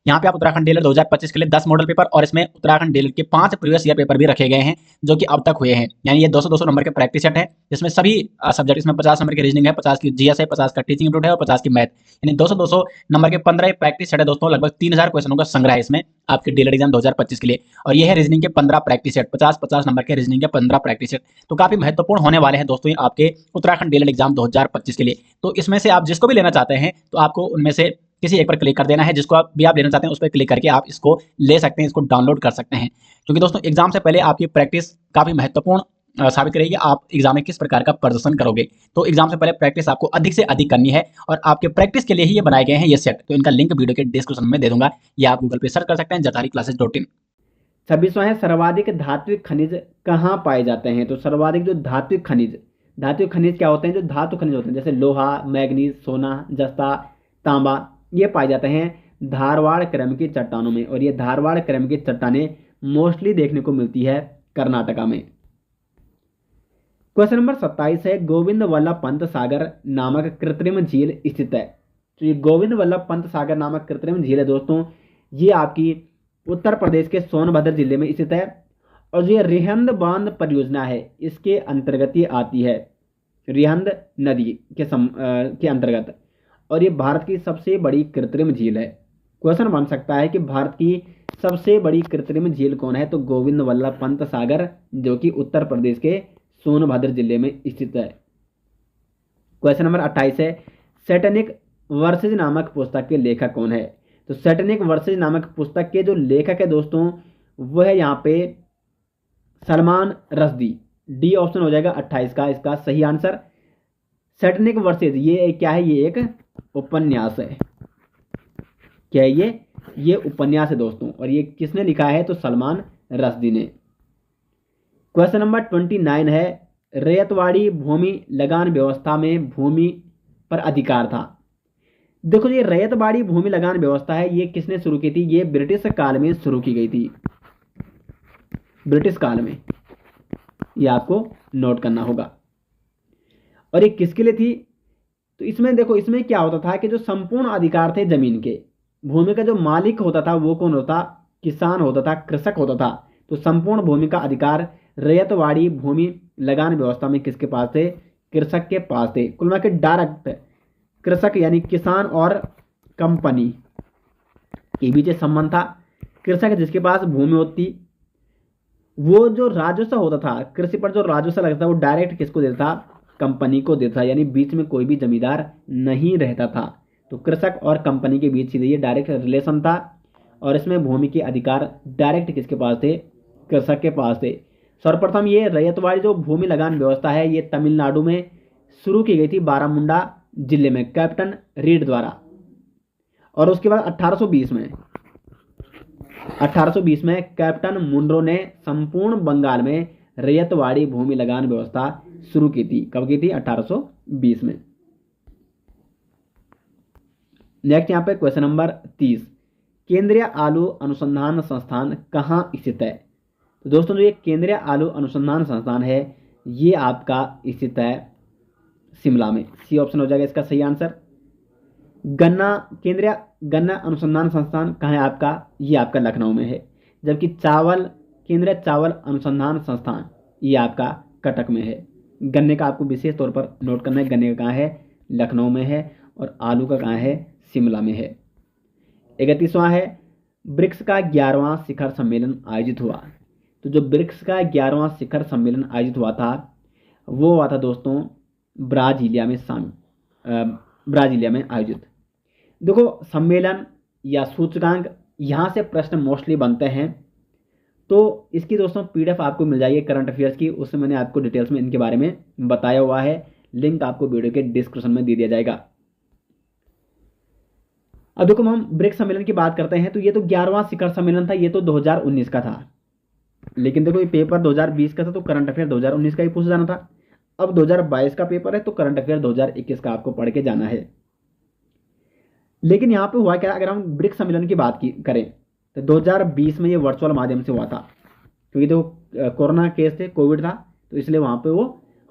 यहाँ पे आप उत्तराखंड डीएलएड 2025 के लिए 10 मॉडल पेपर और इसमें उत्तराखंड डीएलएड के 5 प्रीवियस ईयर पेपर भी रखे गए हैं जो कि अब तक हुए हैं। यानी ये 200-200 नंबर के प्रैक्टिस सेट है, जिसमें सभी सब्जेक्ट, इसमें 50 नंबर की रीजनिंग है, 50 की जीएस है, 50 का टीचिंग एप्टीट्यूड है और 50 की मैथ, यानी 200-200 नंबर के 15 प्रैक्टिस सेट है दोस्तों। लगभग 3000 क्वेश्चनों का संग्रह है इसमें आपके डीएलएड एग्जाम 2025 के लिए। और ये है रीजनिंग के 15 प्रैक्टिस सेट, 50-50 नंबर के रीजनिंग के 15 प्रैक्टिस सेट। तो काफी महत्वपूर्ण होने वाले हैं दोस्तों आपके उत्तराखंड डीएलएड एग्जाम 2025 के लिए। तो इसमें से आप जिसको भी लेना चाहते हैं तो आपको उनमें से किसी एक पर क्लिक कर देना है। जिसको आप लेना चाहते हैं उस पर क्लिक करके आप इसको ले सकते हैं, इसको डाउनलोड कर सकते हैं। क्योंकि दोस्तों एग्जाम से पहले आपकी प्रैक्टिस काफी महत्वपूर्ण साबित करेगी, आप एग्जाम में किस प्रकार का प्रदर्शन करोगे। तो एग्जाम से पहले प्रैक्टिस आपको अधिक से अधिक करनी है और आपके प्रैक्टिस के लिए ही ये बनाए गए हैं ये सेट। तो इनका लिंक वीडियो के डिस्क्रिप्शन में दे दूंगा, या आप गूगल पे सर्च कर सकते हैं jardhari-classes.in। 26वां है, सर्वाधिक धात्विक खनिज कहाँ पाए जाते हैं? तो सर्वाधिक जो धात्विक खनिज क्या होते हैं? जो धातु खनिज होते हैं जैसे लोहा, मैग्नीज, सोना, जस्ता, तांबा, ये पाए जाते हैं धारवाड़ क्रम की चट्टानों में। और ये धारवाड़ क्रम की चट्टानें मोस्टली देखने को मिलती है कर्नाटका में। क्वेश्चन नंबर 27 है, गोविंद वल्लभ पंत सागर नामक कृत्रिम झील स्थित है। तो ये गोविंद वल्लभ पंत सागर नामक कृत्रिम झील है दोस्तों, ये आपकी उत्तर प्रदेश के सोनभद्र जिले में स्थित है। और ये रिहंद बांध परियोजना है, इसके अंतर्गत ये आती है, रिहंद नदी के अंतर्गत। और ये भारत की सबसे बड़ी कृत्रिम झील है। क्वेश्चन बन सकता है कि भारत की सबसे बड़ी कृत्रिम झील कौन है? तो गोविंद वल्लभ पंत सागर, जो कि उत्तर प्रदेश के सोनभद्र जिले में स्थित है। क्वेश्चन नंबर 28 है, सैटेनिक वर्सेज नामक पुस्तक के लेखक कौन है? तो सैटेनिक वर्सेज नामक पुस्तक के जो लेखक है दोस्तों वह है यहाँ पे सलमान रश्दी। डी ऑप्शन हो जाएगा 28 का इसका सही आंसर। सैटेनिक वर्सेज ये क्या है? ये एक उपन्यास है। क्या है ये उपन्यास है दोस्तों। और ये किसने लिखा है? तो सलमान रश्दी ने। क्वेश्चन नंबर 29 है, रैयतवाड़ी भूमि लगान व्यवस्था में भूमि पर अधिकार था। देखो ये रैयतवाड़ी भूमि लगान व्यवस्था है, ये किसने शुरू की थी? ये ब्रिटिश काल में शुरू की गई थी, ब्रिटिश काल में। ये आपको नोट करना होगा। और ये किसके लिए थी? तो इसमें देखो, इसमें क्या होता था कि जो संपूर्ण अधिकार थे जमीन के, भूमि का जो मालिक होता था वो कौन होता? किसान होता था, कृषक होता था। तो संपूर्ण भूमि का अधिकार रैयतवाड़ी भूमि लगान व्यवस्था में किसके पास थे? कृषक के पास थे। कुल मिला के डायरेक्ट कृषक यानी किसान और कंपनी के बीच संबंध था। कृषक जिसके पास भूमि होती, वो जो राजस्व होता था, कृषि पर जो राजस्व लगता था वो डायरेक्ट किसको देता था? कंपनी को देता था। यानी बीच में कोई भी जमींदार नहीं रहता था। तो कृषक और कंपनी के बीच सीधे ये डायरेक्ट रिलेशन था। और इसमें भूमि के अधिकार डायरेक्ट किसके पास थे? कृषक के पास थे। सर्वप्रथम ये रैयतवाड़ी जो भूमि लगान व्यवस्था है ये तमिलनाडु में शुरू की गई थी, बारामुंडा जिले में, कैप्टन रीड द्वारा। और उसके बाद 1820 में 1820 में कैप्टन मुनरो ने संपूर्ण बंगाल में रैयतवाड़ी भूमि लगान व्यवस्था शुरू की थी। कब की थी? 1820 में। नेक्स्ट यहाँ पे क्वेश्चन नंबर 30, केंद्रीय आलू अनुसंधान संस्थान कहाँ स्थित है? तो दोस्तों जो ये केंद्रीय आलू अनुसंधान संस्थान है ये आपका स्थित है शिमला में। सी ऑप्शन हो जाएगा इसका सही आंसर। केंद्रीय गन्ना अनुसंधान संस्थान कहाँ है आपका? ये आपका लखनऊ में है। जबकि केंद्रीय चावल अनुसंधान संस्थान ये आपका कटक में है। गन्ने का आपको विशेष तौर पर नोट करना है, गन्ने का कहाँ है? लखनऊ में है। और आलू का कहाँ है? शिमला में है। 31वां है, ब्रिक्स का 11वां शिखर सम्मेलन आयोजित हुआ। तो जो ब्रिक्स का 11वां शिखर सम्मेलन आयोजित हुआ था वो हुआ था दोस्तों ब्राजीलिया में आयोजित। देखो सम्मेलन या सूचकांक यहाँ से प्रश्न मोस्टली बनते हैं, तो इसकी दोस्तों पीडीएफ आपको मिल जाएगी करंट अफेयर्स की, उसमें मैंने आपको डिटेल्स में इनके बारे में बताया हुआ है। लिंक आपको वीडियो के डिस्क्रिप्शन में दे दिया जाएगा। अब देखो हम ब्रिक्स सम्मेलन की बात करते हैं तो ये तो 11वां शिखर सम्मेलन था, ये तो 2019 का था। लेकिन देखो ये पेपर 2020 का था तो करंट अफेयर 2019 का ही पूछा जाना था। अब 2022 का पेपर है तो करंट अफेयर 2021 का आपको पढ़ के जाना है। लेकिन यहाँ पे हुआ क्या, अगर हम ब्रिक्स सम्मेलन की बात करें तो 2020 में ये वर्चुअल माध्यम से हुआ था, क्योंकि तो कोरोना केस थे, कोविड था, तो इसलिए वहाँ पे वो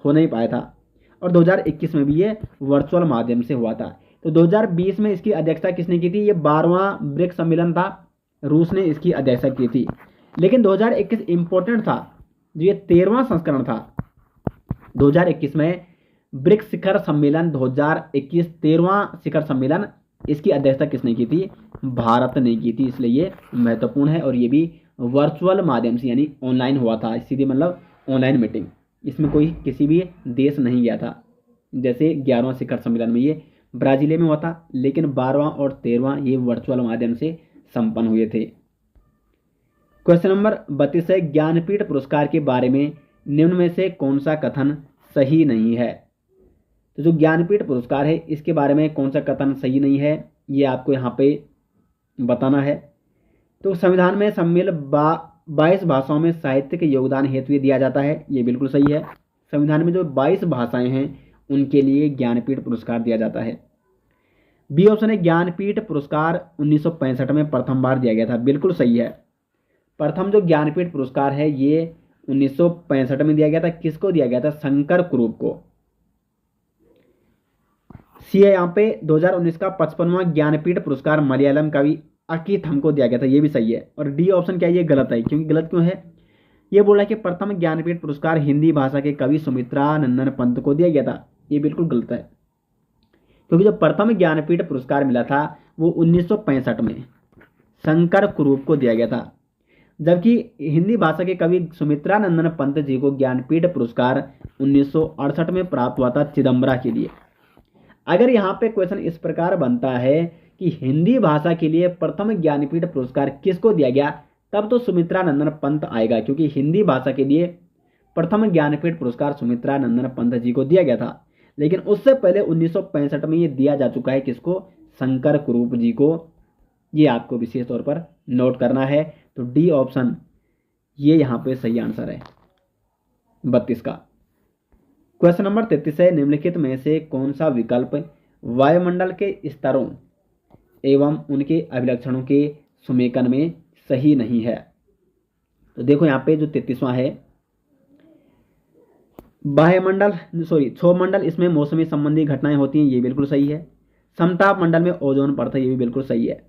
हो नहीं पाया था। और 2021 में भी ये वर्चुअल माध्यम से हुआ था। तो 2020 में इसकी अध्यक्षता किसने की थी? ये 12वां ब्रिक्स सम्मेलन था, रूस ने इसकी अध्यक्षता की थी। लेकिन 2021 इंपॉर्टेंट था, जो ये 13वां संस्करण था। 2021 में ब्रिक्स शिखर सम्मेलन 2021 13वां शिखर सम्मेलन, इसकी अध्यक्षता किसने की थी? भारत ने की थी, इसलिए ये महत्वपूर्ण है। और ये भी वर्चुअल माध्यम से यानी ऑनलाइन हुआ था, सीधी मतलब ऑनलाइन मीटिंग, इसमें कोई किसी भी देश नहीं गया था। जैसे 11वां शिखर सम्मेलन में ये ब्राजीलिया में हुआ था, लेकिन 12वां और 13वां ये वर्चुअल माध्यम से संपन्न हुए थे। क्वेश्चन नंबर 32 है, ज्ञानपीठ पुरस्कार के बारे में निम्न में से कौन सा कथन सही नहीं है? तो जो ज्ञानपीठ पुरस्कार है इसके बारे में कौन सा कथन सही नहीं है ये आपको यहाँ पे बताना है। तो संविधान में सम्मिलित 22 भाषाओं में साहित्य के योगदान हेतु दिया जाता है, ये बिल्कुल सही है। संविधान में जो 22 भाषाएं हैं उनके लिए ज्ञानपीठ पुरस्कार दिया जाता है। बी ऑप्शन है, ज्ञानपीठ पुरस्कार 1965 में प्रथम बार दिया गया था, बिल्कुल सही है। प्रथम जो ज्ञानपीठ पुरस्कार है ये 1965 में दिया गया था। किसको दिया गया था? शंकर कुरूप को। सी है यहाँ पे 2019 का 55वां ज्ञानपीठ पुरस्कार मलयालम कवि अकिथम को दिया गया था, ये भी सही है। और डी ऑप्शन क्या है? ये गलत है। क्योंकि गलत क्यों है? ये बोला कि प्रथम ज्ञानपीठ पुरस्कार हिंदी भाषा के कवि सुमित्रा नंदन पंत को दिया गया था, ये बिल्कुल गलत है। क्योंकि जो प्रथम ज्ञानपीठ पुरस्कार मिला था वो 1965 में शंकर कुरूप को दिया गया था। जबकि हिंदी भाषा के कवि सुमित्रा नंदन पंत जी को ज्ञानपीठ पुरस्कार 1968 में प्राप्त हुआ था चिदम्बरा के लिए। अगर यहाँ पे क्वेश्चन इस प्रकार बनता है कि हिंदी भाषा के लिए प्रथम ज्ञानपीठ पुरस्कार किसको दिया गया, तब तो सुमित्रा नंदन पंत आएगा, क्योंकि हिंदी भाषा के लिए प्रथम ज्ञानपीठ पुरस्कार सुमित्रा नंदन पंत जी को दिया गया था। लेकिन उससे पहले 1965 में ये दिया जा चुका है, किसको? शंकर कुरूप जी को। ये आपको विशेष तौर पर नोट करना है। तो डी ऑप्शन ये यहाँ पे सही आंसर है 32 का। क्वेश्चन नंबर 33 है, निम्नलिखित में से कौन सा विकल्प वायुमंडल के स्तरों एवं उनके अभिलक्षणों के समेकन में सही नहीं है? तो देखो यहाँ पे जो 33वां है, क्षोभमंडल, इसमें मौसमी संबंधी घटनाएं होती हैं, ये बिल्कुल सही है। समताप मंडल में ओजोन परत है, ये भी बिल्कुल सही है।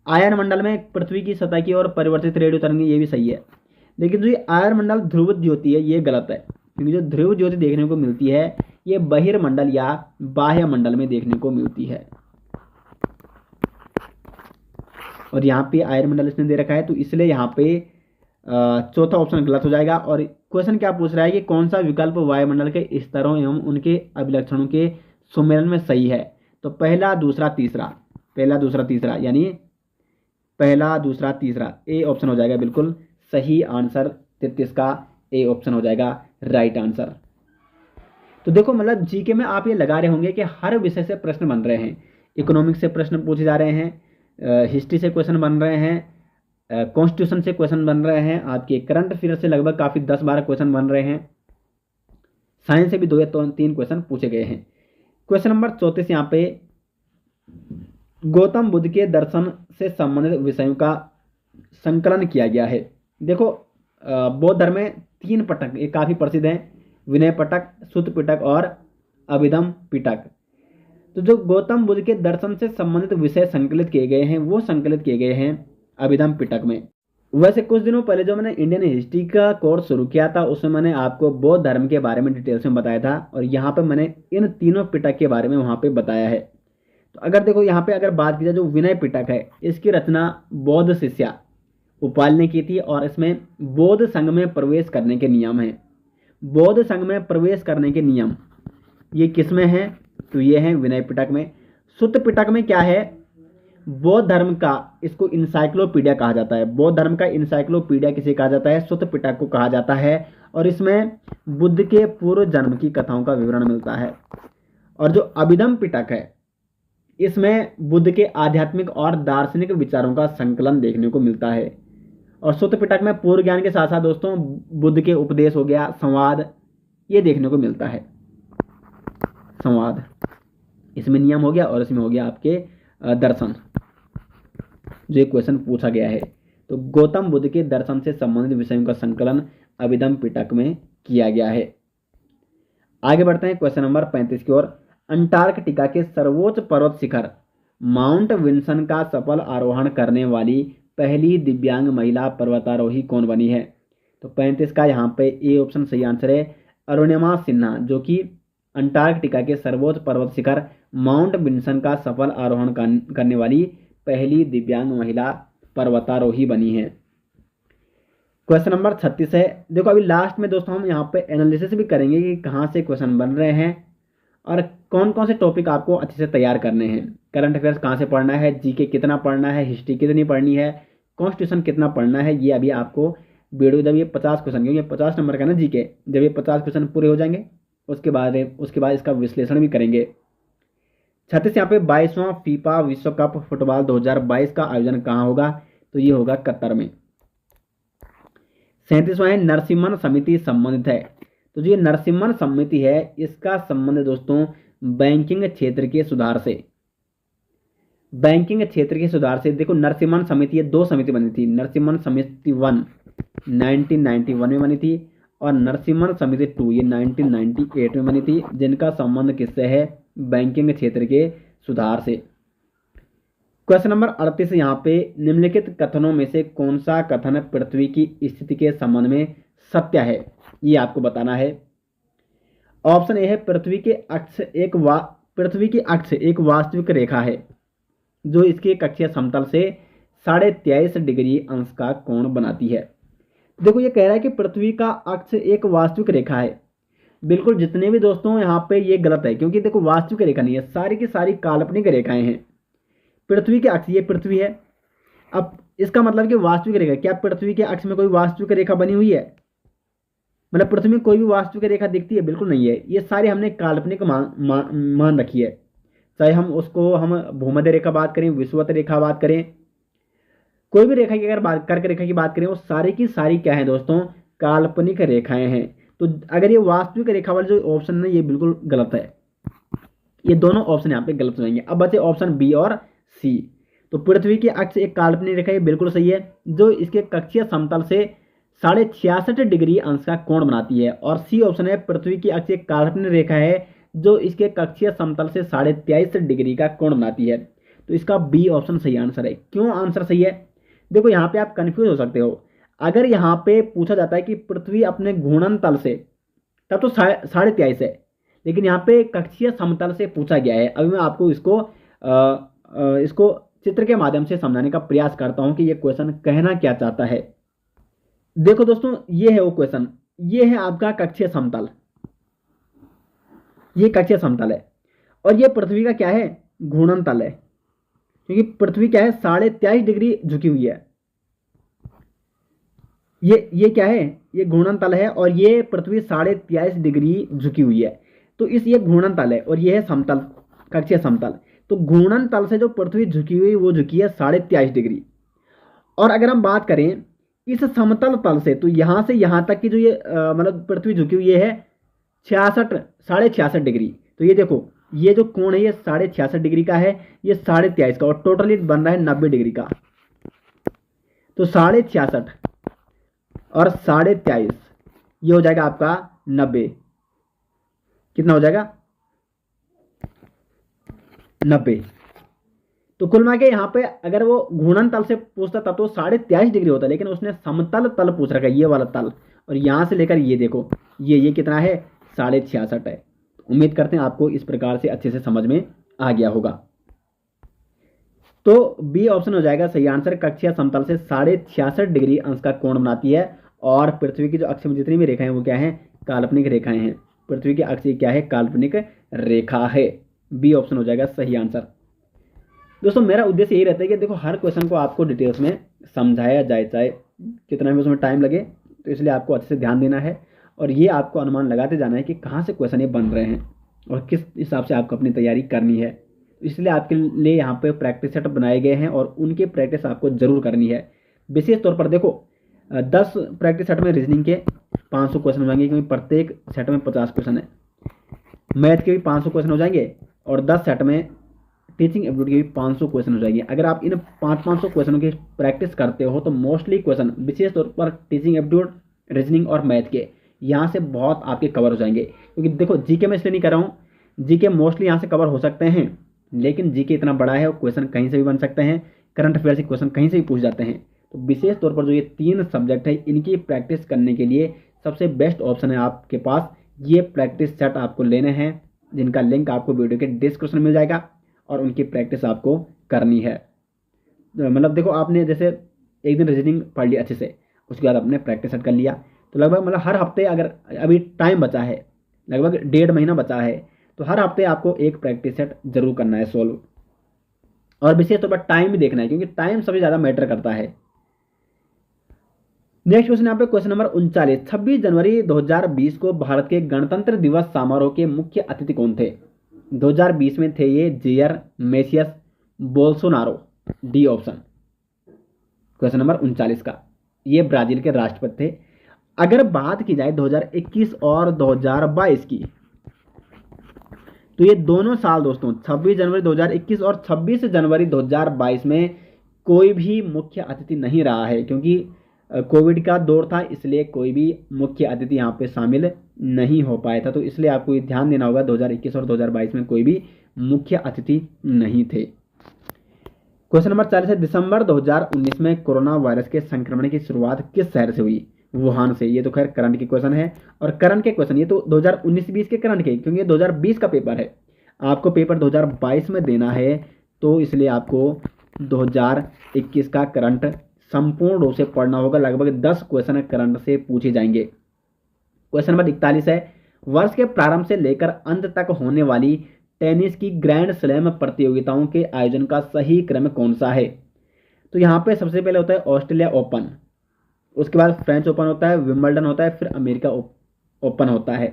आयन मंडल में पृथ्वी की सतह की ओर परिवर्तित रेडियो तरंगें, ये भी सही है। लेकिन जो ये आयन मंडल ध्रुव ज्योति है ये गलत है, क्योंकि जो ध्रुव ज्योति देखने को मिलती है ये बहिर्मंडल या बाह्य मंडल में देखने को मिलती है। और यहाँ पे आयन मंडल इसने दे रखा है, तो इसलिए यहाँ पे चौथा ऑप्शन गलत हो जाएगा। और क्वेश्चन क्या पूछ रहा है कि कौन सा विकल्प वायुमंडल के स्तरों एवं उनके अभिलक्षणों के सुमेलन में सही है? तो पहला दूसरा तीसरा यानी पहला दूसरा तीसरा, ए ऑप्शन हो जाएगा बिल्कुल सही आंसर। 33 का ए ऑप्शन हो जाएगा राइट आंसर। तो देखो मतलब जीके में आप ये लगा रहे होंगे कि हर विषय से प्रश्न बन रहे हैं। इकोनॉमिक्स से प्रश्न पूछे जा रहे हैं, हिस्ट्री से क्वेश्चन बन रहे हैं, कॉन्स्टिट्यूशन से क्वेश्चन बन रहे हैं, आपके करंट अफेयर से लगभग काफ़ी 10-12 क्वेश्चन बन रहे हैं, साइंस से भी 2 या 3 क्वेश्चन पूछे गए हैं। क्वेश्चन नंबर 34 यहाँ पे गौतम बुद्ध के दर्शन से संबंधित विषयों का संकलन किया गया है। देखो बौद्ध धर्म में 3 पिटक ये काफ़ी प्रसिद्ध हैं, विनय पिटक, सुत्त पिटक और अभिधम पिटक। तो जो गौतम बुद्ध के दर्शन से संबंधित विषय संकलित किए गए हैं वो संकलित किए गए हैं अभिधम पिटक में। वैसे कुछ दिनों पहले जो मैंने इंडियन हिस्ट्री का कोर्स शुरू किया था उसमें मैंने आपको बौद्ध धर्म के बारे में डिटेल्स में बताया था और यहाँ पे मैंने इन तीनों पिटक के बारे में वहाँ पे बताया है। तो अगर देखो यहाँ पे अगर बात की जाए जो विनय पिटक है इसकी रचना बौद्ध शिष्या उपाल ने की थी और इसमें बौद्ध संघ में प्रवेश करने के नियम हैं। बौद्ध संघ में प्रवेश करने के नियम ये किसमें हैं? तो ये हैं विनय पिटक में। सुत्त पिटक में क्या है? बौद्ध धर्म का, इसको इंसाइक्लोपीडिया कहा जाता है। बौद्ध धर्म का इंसाइक्लोपीडिया किसे कहा जाता है? सुत्त पिटक को कहा जाता है और इसमें बुद्ध के पूर्व जन्म की कथाओं का विवरण मिलता है। और जो अभिधम पिटक है इसमें बुद्ध के आध्यात्मिक और दार्शनिक विचारों का संकलन देखने को मिलता है। और सुत्त पिटक में पूर्व ज्ञान के साथ साथ दोस्तों बुद्ध के उपदेश हो गया, संवाद, ये देखने को मिलता है। संवाद इसमें नियम हो गया और इसमें हो गया आपके दर्शन, जो एक क्वेश्चन पूछा गया है। तो गौतम बुद्ध के दर्शन से संबंधित विषयों का संकलन अभिधम पिटक में किया गया है। आगे बढ़ते हैं क्वेश्चन नंबर 35 की ओर। अंटार्कटिका के सर्वोच्च पर्वत शिखर माउंट विल्सन का सफल आरोहण करने वाली पहली दिव्यांग महिला पर्वतारोही कौन बनी है? तो 35 का यहाँ पे ए ऑप्शन सही आंसर है, अरुणिमा सिन्हा, जो कि अंटार्कटिका के सर्वोच्च पर्वत शिखर माउंट विल्सन का सफल आरोहण करने वाली पहली दिव्यांग महिला पर्वतारोही बनी है। क्वेश्चन नंबर 36 है। देखो अभी लास्ट में दोस्तों हम यहाँ पे एनालिसिस भी करेंगे कि कहाँ से क्वेश्चन बन रहे हैं और कौन कौन से टॉपिक आपको अच्छे से तैयार करने हैं। करंट अफेयर्स कहाँ से पढ़ना है, जीके कितना पढ़ना है, हिस्ट्री कितनी पढ़नी है, कॉन्स्टिट्यूशन कितना पढ़ना है, ये अभी आपको वीडियो जब ये 50 क्वेश्चन, क्योंकि 50 नंबर का ना जीके, जब ये 50 क्वेश्चन पूरे हो जाएंगे उसके बाद इसका विश्लेषण भी करेंगे। 36 यहाँ पे 22वां फीफा विश्व कप फुटबॉल 2022 का आयोजन कहाँ होगा? तो ये होगा कतर में। 37वां है नरसिम्हन समिति संबंधित है। तो जो ये नरसिम्हन समिति है इसका संबंध दोस्तों बैंकिंग क्षेत्र के सुधार से। बैंकिंग क्षेत्र के सुधार से देखो नरसिम्हन समिति, ये 2 समिति बनी थी। नरसिम्हन समिति 1 1991 में बनी थी और नरसिम्हन समिति 2 ये 1998 में बनी थी, जिनका संबंध किससे है? बैंकिंग क्षेत्र के सुधार से। क्वेश्चन नंबर 38 यहाँ पे निम्नलिखित कथनों में से कौन सा कथन पृथ्वी की स्थिति के संबंध में सत्य है? ये आपको बताना है। ऑप्शन ए है पृथ्वी के अक्ष एक वास्तविक रेखा है जो इसके कक्षीय समतल से 23.5 डिग्री अंश का कोण बनाती है। देखो ये कह रहा है कि पृथ्वी का अक्ष एक वास्तविक रेखा है। बिल्कुल जितने भी दोस्तों यहाँ पे ये गलत है, क्योंकि देखो वास्तविक रेखा नहीं है, सारी की सारी काल्पनिक रेखाएं हैं। पृथ्वी के अक्ष, ये पृथ्वी है। अब इसका मतलब कि वास्तविक रेखा, क्या पृथ्वी के अक्ष में कोई वास्तविक रेखा बनी हुई है? मतलब पृथ्वी में कोई भी वास्तविक रेखा दिखती है? बिल्कुल नहीं है। ये सारी हमने काल्पनिक मान रखी है। चाहे हम भूमध्य रेखा बात करें, विषुवत रेखा बात करें, कोई भी रेखा की अगर कर्क रेखा की बात करें, वो सारी की सारी क्या है दोस्तों? काल्पनिक रेखाएं हैं। तो अगर ये वास्तविक रेखा वाला जो ऑप्शन है ये बिल्कुल गलत है। ये दोनों ऑप्शन यहाँ पे गलत हो जाएंगे। अब बचे ऑप्शन बी और सी। तो पृथ्वी के अक्ष एक काल्पनिक रेखा, ये बिल्कुल सही है, जो इसके कक्षीय समतल से 66.5 डिग्री अंश का कोण बनाती है। और सी ऑप्शन है पृथ्वी की अक्ष एक काल्पनिक रेखा है जो इसके कक्षीय समतल से 23.5 डिग्री का कोण बनाती है। तो इसका बी ऑप्शन सही आंसर है। क्यों आंसर सही है? देखो यहाँ पे आप कंफ्यूज हो सकते हो। अगर यहाँ पे पूछा जाता है कि पृथ्वी अपने घूर्णन तल से, तब तो 23.5 है, लेकिन यहाँ पे कक्षीय समतल से पूछा गया है। अभी मैं आपको इसको चित्र के माध्यम से समझाने का प्रयास करता हूँ कि ये क्वेश्चन कहना क्या चाहता है। देखो दोस्तों ये है वो क्वेश्चन, ये है आपका कक्षीय समतल, ये कक्षीय समतल है और ये पृथ्वी का क्या है? घूर्णन तल है, क्योंकि पृथ्वी क्या है? 23.5 डिग्री झुकी हुई है। ये क्या है? ये घूर्णन तल है और ये पृथ्वी 23.5 डिग्री झुकी हुई है। तो ये घूर्णन तल है और ये है समतल, कक्षीय समतल। तो घूर्णन तल से जो पृथ्वी झुकी हुई वो झुकी है 23.5 डिग्री। और अगर हम बात करें इस समतल तल से, तो यहाँ से यहाँ तक की जो ये मतलब पृथ्वी झुकी हुई है 66.5 डिग्री। तो ये देखो, ये जो कोण है ये 66.5 डिग्री का है, ये 23.5 का, और टोटली बन रहा है 90 डिग्री का। तो 66.5 और 23.5 ये हो जाएगा आपका 90। कितना हो जाएगा? 90। तो कुल मिला के यहाँ पे अगर वो घूर्णन तल से पूछता तब तो 23.5 डिग्री होता, लेकिन उसने समतल तल पूछ रखा है, ये वाला तल, और यहाँ से लेकर ये देखो, ये कितना है? 66.5 है। उम्मीद करते हैं आपको इस प्रकार से अच्छे से समझ में आ गया होगा। तो बी ऑप्शन हो जाएगा सही आंसर। कक्षीय समतल से 66.5 डिग्री अंश का कोण बनाती है, और पृथ्वी की जो अक्ष में जितनी भी रेखाएं वो क्या है? काल्पनिक रेखाएं हैं। पृथ्वी की अक्ष क्या है? काल्पनिक रेखा है। बी ऑप्शन हो जाएगा सही आंसर। दोस्तों मेरा उद्देश्य यही रहता है कि देखो हर क्वेश्चन को आपको डिटेल्स में समझाया जाए, चाहे कितना भी उसमें टाइम लगे, तो इसलिए आपको अच्छे से ध्यान देना है, और ये आपको अनुमान लगाते जाना है कि कहाँ से क्वेश्चन ये बन रहे हैं और किस हिसाब से आपको अपनी तैयारी करनी है। इसलिए आपके लिए यहाँ पे प्रैक्टिस सेट बनाए गए हैं, और उनकी प्रैक्टिस आपको जरूर करनी है। विशेष तौर पर देखो 10 प्रैक्टिस सेट में रीजनिंग के 500 क्वेश्चन हो जाएंगे, क्योंकि प्रत्येक सेट में 50 क्वेश्चन है। मैथ के भी 500 क्वेश्चन हो जाएंगे, और 10 सेट में टीचिंग एप्टीट्यूड के भी 500 क्वेश्चन हो जाएंगे। अगर आप इन 500 क्वेश्चनों की प्रैक्टिस करते हो तो मोस्टली क्वेश्चन, विशेष तौर पर टीचिंग एप्टीट्यूड, रीजनिंग और मैथ के, यहाँ से बहुत आपके कवर हो जाएंगे। क्योंकि देखो जीके में इसलिए नहीं कर रहा हूँ, जीके मोस्टली यहाँ से कवर हो सकते हैं, लेकिन जीके इतना बड़ा है और क्वेश्चन कहीं से भी बन सकते हैं, करंट अफेयर से क्वेश्चन कहीं से भी पूछ जाते हैं। तो विशेष तौर पर जो ये 3 सब्जेक्ट है, इनकी प्रैक्टिस करने के लिए सबसे बेस्ट ऑप्शन है आपके पास ये प्रैक्टिस सेट आपको लेने हैं, जिनका लिंक आपको वीडियो के डिस्क्रिप्शन में मिल जाएगा, और उनकी प्रैक्टिस आपको करनी है। मतलब देखो आपने जैसे एक दिन रीजनिंग पढ़ लिया अच्छे से, उसके बाद आपने प्रैक्टिस सेट कर लिया, तो लगभग मतलब हर हफ्ते, अगर अभी टाइम बचा है लगभग 1.5 महीना बचा है, तो हर हफ्ते आपको एक प्रैक्टिस सेट जरूर करना है सोल्व, और विशेष तौर पर टाइम भी देखना है, क्योंकि टाइम सबसे ज़्यादा मैटर करता है। नेक्स्ट क्वेश्चन यहाँ पे क्वेश्चन नंबर 39। 26 जनवरी 2020 को भारत के गणतंत्र दिवस समारोह के मुख्य अतिथि कौन थे? 2020 में थे ये jeer messiest Bolsonaro, D option question number 39 का। ये ब्राजील के राष्ट्रपति थे। अगर बात की जाए 2021 और 2022 की, तो ये दोनों साल दोस्तों 26 जनवरी 2021 और 26 जनवरी 2022 में कोई भी मुख्य अतिथि नहीं रहा है, क्योंकि कोविड का दौर था, इसलिए कोई भी मुख्य अतिथि यहाँ पे शामिल नहीं हो पाया था। तो इसलिए आपको ये ध्यान देना होगा 2021 और 2022 में कोई भी मुख्य अतिथि नहीं थे। क्वेश्चन नंबर 40 है, दिसंबर 2019 में कोरोना वायरस के संक्रमण की शुरुआत किस शहर से हुई? वुहान से। ये तो खैर करंट के क्वेश्चन है, और करंट के क्वेश्चन ये तो 2019-20 के करंट के, क्योंकि ये 2020 का पेपर है, आपको पेपर 2022 में देना है, तो इसलिए आपको 2021 का करंट संपूर्ण रूप से पढ़ना होगा। लगभग 10 क्वेश्चन करंट से पूछे जाएंगे। क्वेश्चन नंबर 41 है, वर्ष के प्रारंभ से लेकर अंत तक होने वाली टेनिस की ग्रैंड स्लैम प्रतियोगिताओं के आयोजन का सही क्रम कौन सा है? तो यहाँ पे सबसे पहले होता है ऑस्ट्रेलिया ओपन, उसके बाद फ्रेंच ओपन होता है, विंबलडन होता है, फिर अमेरिका ओपन होता है।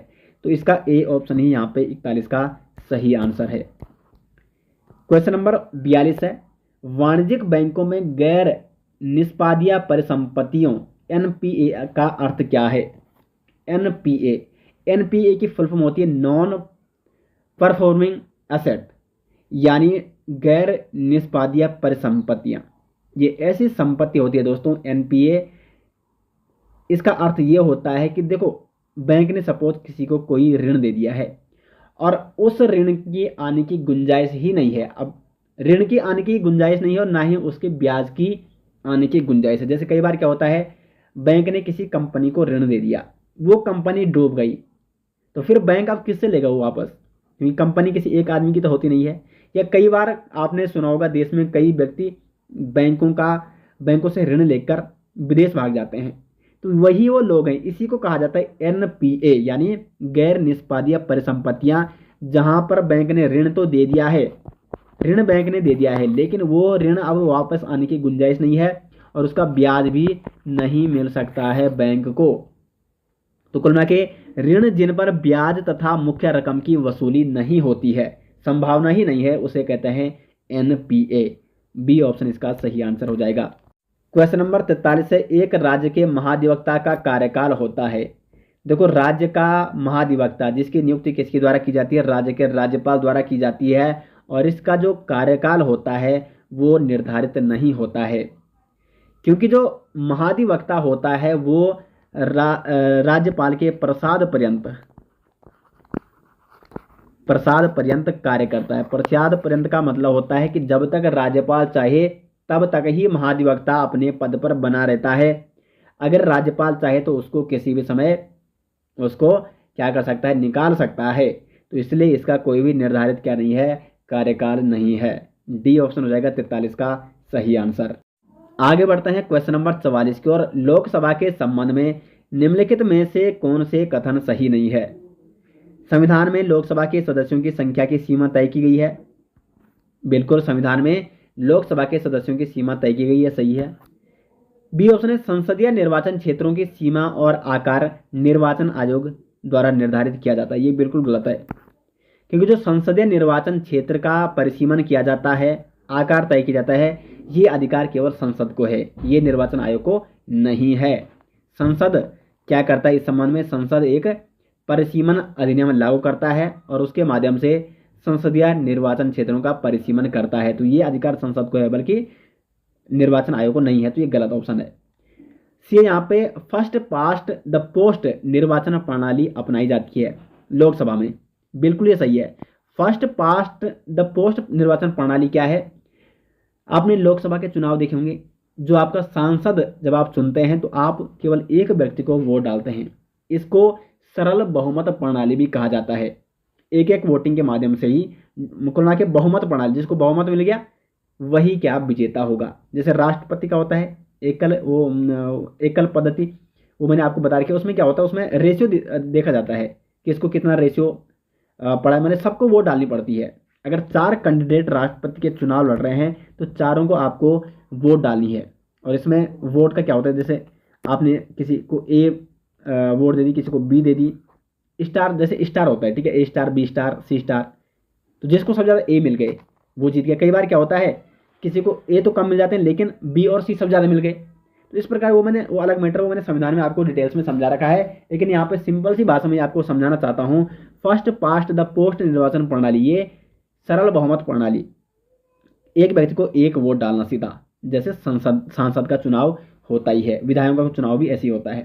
तो इसका ए ऑप्शन ही यहाँ पे 41 का सही आंसर है। क्वेश्चन नंबर 42 है, वाणिज्यिक बैंकों में गैर निष्पादीय परिसंपत्तियों एनपीए का अर्थ क्या है? एनपीए की फुल फॉर्म होती है नॉन परफॉर्मिंग एसेट, यानी गैर निष्पादीय परिसंपत्तियां। ये ऐसी संपत्ति होती है दोस्तों एनपीए। इसका अर्थ ये होता है कि देखो बैंक ने सपोज किसी को कोई ऋण दे दिया है, और उस ऋण की आने की गुंजाइश ही नहीं है। अब ऋण की आने की गुंजाइश नहीं है, और ना ही उसके ब्याज की आने की गुंजाइश है। जैसे कई बार क्या होता है, बैंक ने किसी कंपनी को ऋण दे दिया, वो कंपनी डूब गई, तो फिर बैंक अब किससे लेगा वो वापस? क्योंकि कंपनी किसी एक आदमी की तो होती नहीं है। या कई बार आपने सुना होगा देश में कई व्यक्ति बैंकों से ऋण लेकर विदेश भाग जाते हैं, तो वही वो लोग हैं। इसी को कहा जाता है एनपीए, यानी गैर निष्पादीय परिसंपत्तियां, जहां पर बैंक ने ऋण तो दे दिया है, ऋण बैंक ने दे दिया है, लेकिन वो ऋण अब वापस आने की गुंजाइश नहीं है, और उसका ब्याज भी नहीं मिल सकता है बैंक को। तो कुल मिला के ऋण जिन पर ब्याज तथा मुख्य रकम की वसूली नहीं होती है, संभावना ही नहीं है, उसे कहते हैं एनपीए। बी ऑप्शन इसका सही आंसर हो जाएगा। क्वेश्चन नंबर 43 है, एक राज्य के महाधिवक्ता का कार्यकाल होता है। देखो, राज्य का महाधिवक्ता जिसकी नियुक्ति किसके द्वारा की जाती है, राज्य के राज्यपाल द्वारा की जाती है, और इसका जो कार्यकाल होता है वो निर्धारित नहीं होता है, क्योंकि जो महाधिवक्ता होता है वो राज्यपाल के प्रसाद पर्यंत कार्य करता है। प्रसाद पर्यंत का मतलब होता है कि जब तक राज्यपाल चाहे तब तक ही महाधिवक्ता अपने पद पर बना रहता है। अगर राज्यपाल चाहे तो उसको किसी भी समय उसको क्या कर सकता है, निकाल सकता है। तो इसलिए इसका कोई भी निर्धारित क्या नहीं है, कार्यकाल नहीं है। डी ऑप्शन हो जाएगा 43 का सही आंसर। आगे बढ़ते हैं क्वेश्चन नंबर 44 की ओर। लोकसभा के संबंध में निम्नलिखित में से कौन से कथन सही नहीं है। संविधान में लोकसभा के सदस्यों की संख्या की सीमा तय की गई है। बिल्कुल, संविधान में लोकसभा के सदस्यों की सीमा तय की गई है, सही है। बी ऑप्शन है, संसदीय निर्वाचन क्षेत्रों की सीमा और आकार निर्वाचन आयोग द्वारा निर्धारित किया जाता है। ये बिल्कुल गलत है, क्योंकि जो संसदीय निर्वाचन क्षेत्र का परिसीमन किया जाता है, आकार तय किया जाता है, ये अधिकार केवल संसद को है, ये निर्वाचन आयोग को नहीं है। संसद क्या करता है इस संबंध में, संसद एक परिसीमन अधिनियम लागू करता है और उसके माध्यम से संसदीय निर्वाचन क्षेत्रों का परिसीमन करता है। तो ये अधिकार संसद को है, बल्कि निर्वाचन आयोग को नहीं है। तो ये गलत ऑप्शन है। सी यहाँ पे फर्स्ट पास्ट द पोस्ट निर्वाचन प्रणाली अपनाई जाती है लोकसभा में। बिल्कुल ये सही है। फर्स्ट पास्ट द पोस्ट निर्वाचन प्रणाली क्या है, आपने लोकसभा के चुनाव देखे होंगे, जो आपका सांसद जब आप चुनते हैं तो आप केवल एक व्यक्ति को वोट डालते हैं। इसको सरल बहुमत प्रणाली भी कहा जाता है। एक एक वोटिंग के माध्यम से ही कुल के बहुमत प्रणाली, जिसको बहुमत मिल गया वही क्या विजेता होगा। जैसे राष्ट्रपति का होता है एकल पद्धति, वो मैंने आपको बता रखी है। उसमें क्या होता है, उसमें रेशियो देखा जाता है कि इसको कितना रेशियो पड़ा है, मैंने सबको वोट डालनी पड़ती है। अगर 4 कैंडिडेट राष्ट्रपति के चुनाव लड़ रहे हैं तो चारों को आपको वोट डालनी है। और इसमें वोट का क्या होता है, जैसे आपने किसी को ए वोट दे दी, किसी को बी दे दी, स्टार जैसे स्टार होता है, ठीक है, ए स्टार, बी स्टार, सी स्टार, तो जिसको सबसे ज़्यादा ए मिल गए वो जीत गया। कई बार क्या होता है, किसी को ए तो कम मिल जाते हैं लेकिन बी और सी सब ज़्यादा मिल गए। तो इस प्रकार वो अलग मैटर, वो मैंने संविधान में आपको डिटेल्स में समझा रखा है, लेकिन यहाँ पे सिंपल सी भाषा में आपको समझाना चाहता हूँ। फर्स्ट पास्ट द पोस्ट निर्वाचन प्रणाली, ये सरल बहुमत प्रणाली, एक व्यक्ति को एक वोट डालना सीधा, जैसे सांसद का चुनाव होता ही है, विधायकों का चुनाव भी ऐसे ही होता है।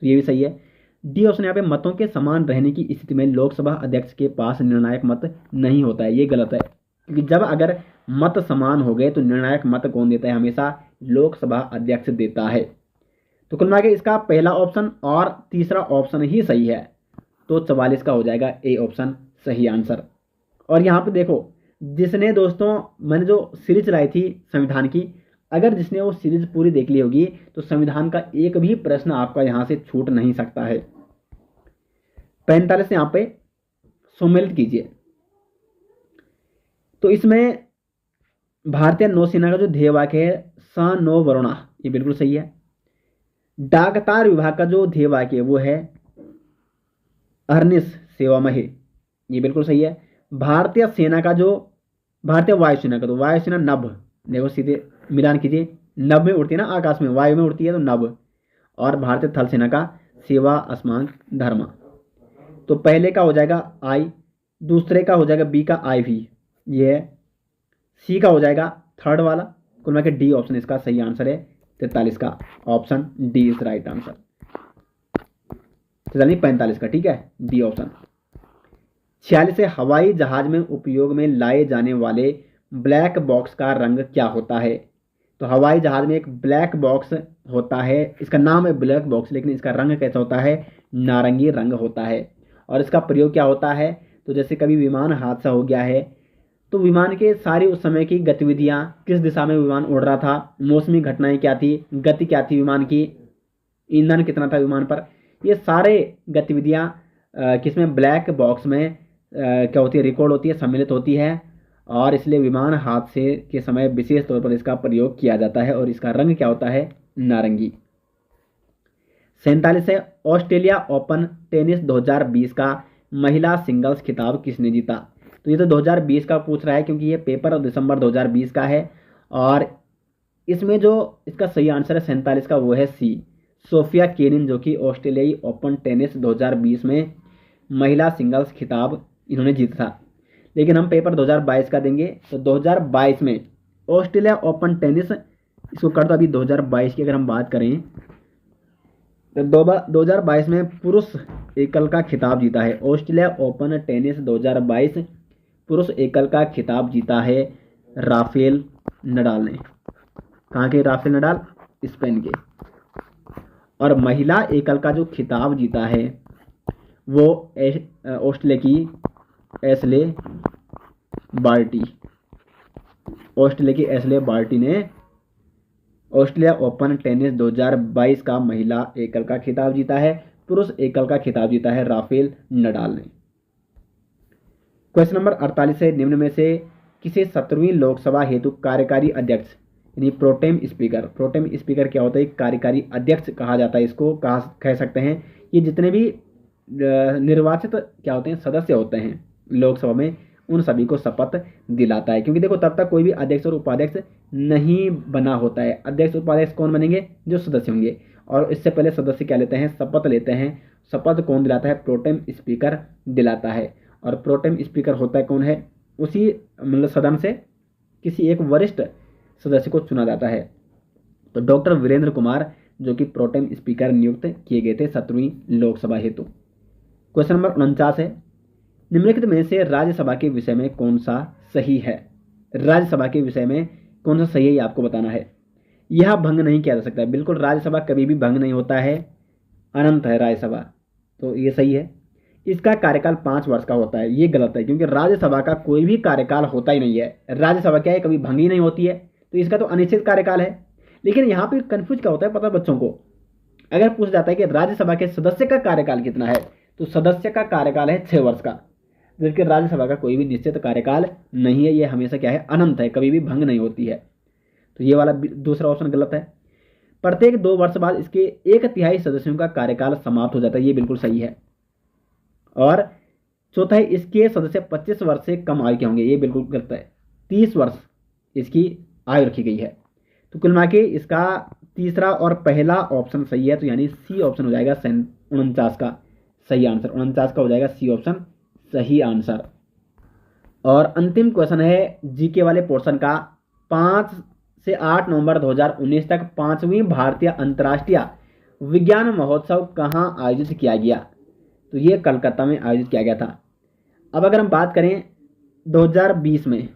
तो ये भी सही है। डी ऑप्शन यहाँ पे मतों के समान रहने की स्थिति में लोकसभा अध्यक्ष के पास निर्णायक मत नहीं होता है। ये गलत है, क्योंकि जब अगर मत समान हो गए तो निर्णायक मत कौन देता है, हमेशा लोकसभा अध्यक्ष देता है। तो कुल मिला के इसका पहला ऑप्शन और तीसरा ऑप्शन ही सही है। तो 44 का हो जाएगा ए ऑप्शन सही आंसर। और यहाँ पे देखो, जिसने दोस्तों मैंने जो सीरीज चलाई थी संविधान की, अगर जिसने वो सीरीज पूरी देख ली होगी तो संविधान का एक भी प्रश्न आपका यहाँ से छूट नहीं सकता है। 45 यहाँ पे सम्मिलित कीजिए। तो इसमें भारतीय नौसेना का जो ध्येय वाक्य है स नो वरुणा, ये बिल्कुल सही है। डाकतार विभाग का जो ध्येय वाक्य है वो है अहर्निश सेवामहे, ये बिल्कुल सही है। भारतीय वायुसेना का तो वायुसेना नभ, देखो सीधे मिलान कीजिए, नभ में उड़ती है ना, आकाश में, वायु में उड़ती है तो नभ। और भारतीय थल सेना का सेवा अस्मांग धर्म। तो पहले का हो जाएगा आई, दूसरे का हो जाएगा बी का आई भी, ये है। सी का हो जाएगा थर्ड वाला। कुल मिला के डी ऑप्शन इसका सही आंसर है। 43 का option D is right answer. तो चलिए 45 का, ठीक है, डी ऑप्शन। 46 है, हवाई जहाज में उपयोग में लाए जाने वाले ब्लैक बॉक्स का रंग क्या होता है। तो हवाई जहाज में एक ब्लैक बॉक्स होता है, इसका नाम है ब्लैक बॉक्स, लेकिन इसका रंग कैसा होता है, नारंगी रंग होता है। और इसका प्रयोग क्या होता है, तो जैसे कभी विमान हादसा हो गया है तो विमान के सारी उस समय की गतिविधियां, किस दिशा में विमान उड़ रहा था, मौसमी घटनाएं क्या थी, गति क्या थी विमान की, ईंधन कितना था विमान पर, ये सारे गतिविधियां किसमें, ब्लैक बॉक्स में क्या होती है, रिकॉर्ड होती है, सम्मिलित होती है। और इसलिए विमान हादसे के समय विशेष तौर पर इसका प्रयोग किया जाता है और इसका रंग क्या होता है, नारंगी। 47 है, ऑस्ट्रेलिया ओपन टेनिस 2020 का महिला सिंगल्स खिताब किसने जीता। तो ये तो 2020 का पूछ रहा है, क्योंकि ये पेपर दिसंबर 2020 का है और इसमें जो इसका सही आंसर है 47 का, वो है सी, सोफिया केनिन, जो कि ऑस्ट्रेलियाई ओपन टेनिस 2020 में महिला सिंगल्स खिताब इन्होंने जीता था। लेकिन हम पेपर 2022 का देंगे, तो 2022 में ऑस्ट्रेलिया ओपन टेनिस, इसको कर दो अभी 2022 की अगर हम बात करें तो 2022 में पुरुष एकल का खिताब जीता है। ऑस्ट्रेलिया ओपन टेनिस 2022 पुरुष एकल का खिताब जीता है राफेल नडाल ने। कहाँ के राफेल नडाल? स्पेन के। और महिला एकल का जो खिताब जीता है वो ऑस्ट्रेलिया की एशले बार्टी, ऑस्ट्रेलिया की एशले बार्टी ने ऑस्ट्रेलिया ओपन टेनिस 2022 का महिला एकल का खिताब जीता है। पुरुष एकल का खिताब जीता है राफेल नडाल ने। क्वेश्चन नंबर 48 है, निम्न में से किसे 17वीं लोकसभा हेतु कार्यकारी अध्यक्ष यानी प्रोटेम स्पीकर, प्रोटेम स्पीकर क्या होता है? कार्यकारी अध्यक्ष कहा जाता है, इसको कह सकते हैं। ये जितने भी निर्वाचित क्या होते हैं, सदस्य होते हैं लोकसभा में, उन सभी को शपथ दिलाता है। क्योंकि देखो तब तक कोई भी अध्यक्ष और उपाध्यक्ष नहीं बना होता है। अध्यक्ष उपाध्यक्ष कौन बनेंगे? जो सदस्य होंगे। और इससे पहले सदस्य क्या लेते हैं? शपथ लेते हैं। शपथ कौन दिलाता है? प्रोटेम स्पीकर दिलाता है। और प्रोटेम स्पीकर होता है कौन है? उसी मतलब सदन से किसी एक वरिष्ठ सदस्य को चुना जाता है। तो डॉक्टर वीरेंद्र कुमार जो कि प्रोटेम स्पीकर नियुक्त किए गए थे 17वीं लोकसभा हेतु। क्वेश्चन नंबर 49 है, निम्नलिखित में से राज्यसभा के विषय में कौन सा सही है? राज्यसभा के विषय में कौन सा सही है ये आपको बताना है। यह भंग नहीं किया जा सकता है। बिल्कुल राज्यसभा कभी भी भंग नहीं होता है, अनंत है राज्यसभा, तो ये सही है। इसका कार्यकाल 5 वर्ष का होता है, ये गलत है, क्योंकि राज्यसभा का कोई भी कार्यकाल होता ही नहीं है। राज्यसभा क्या है, कभी भंग ही नहीं होती है, तो इसका तो अनिश्चित कार्यकाल है। लेकिन यहाँ पे कंफ्यूज क्या होता है पता है बच्चों को? अगर पूछ जाता है कि राज्यसभा के सदस्य का कार्यकाल कितना है, तो सदस्य का कार्यकाल है 6 वर्ष का, जबकि राज्यसभा का कोई भी निश्चित कार्यकाल नहीं है। ये हमेशा क्या है, अनंत है, कभी भी भंग नहीं होती है। तो ये वाला दूसरा ऑप्शन गलत है। प्रत्येक 2 वर्ष बाद इसके 1/3 सदस्यों का कार्यकाल समाप्त हो जाता है, ये बिल्कुल सही है। और चौथा है, इसके सदस्य 25 वर्ष से कम आयु के होंगे, ये बिल्कुल गलत है। 30 वर्ष इसकी आयु रखी गई है। तो कुल मिला के इसका तीसरा और पहला ऑप्शन सही है, तो यानी सी ऑप्शन हो जाएगा 49 का सही आंसर। 49 का हो जाएगा सी ऑप्शन सही आंसर। और अंतिम क्वेश्चन है जीके वाले पोर्शन का, 5 से 8 नवंबर 2019 तक 5वीं भारतीय अंतर्राष्ट्रीय विज्ञान महोत्सव कहाँ आयोजित किया गया? तो ये कलकत्ता में आयोजित किया गया था। अब अगर हम बात करें 2020 में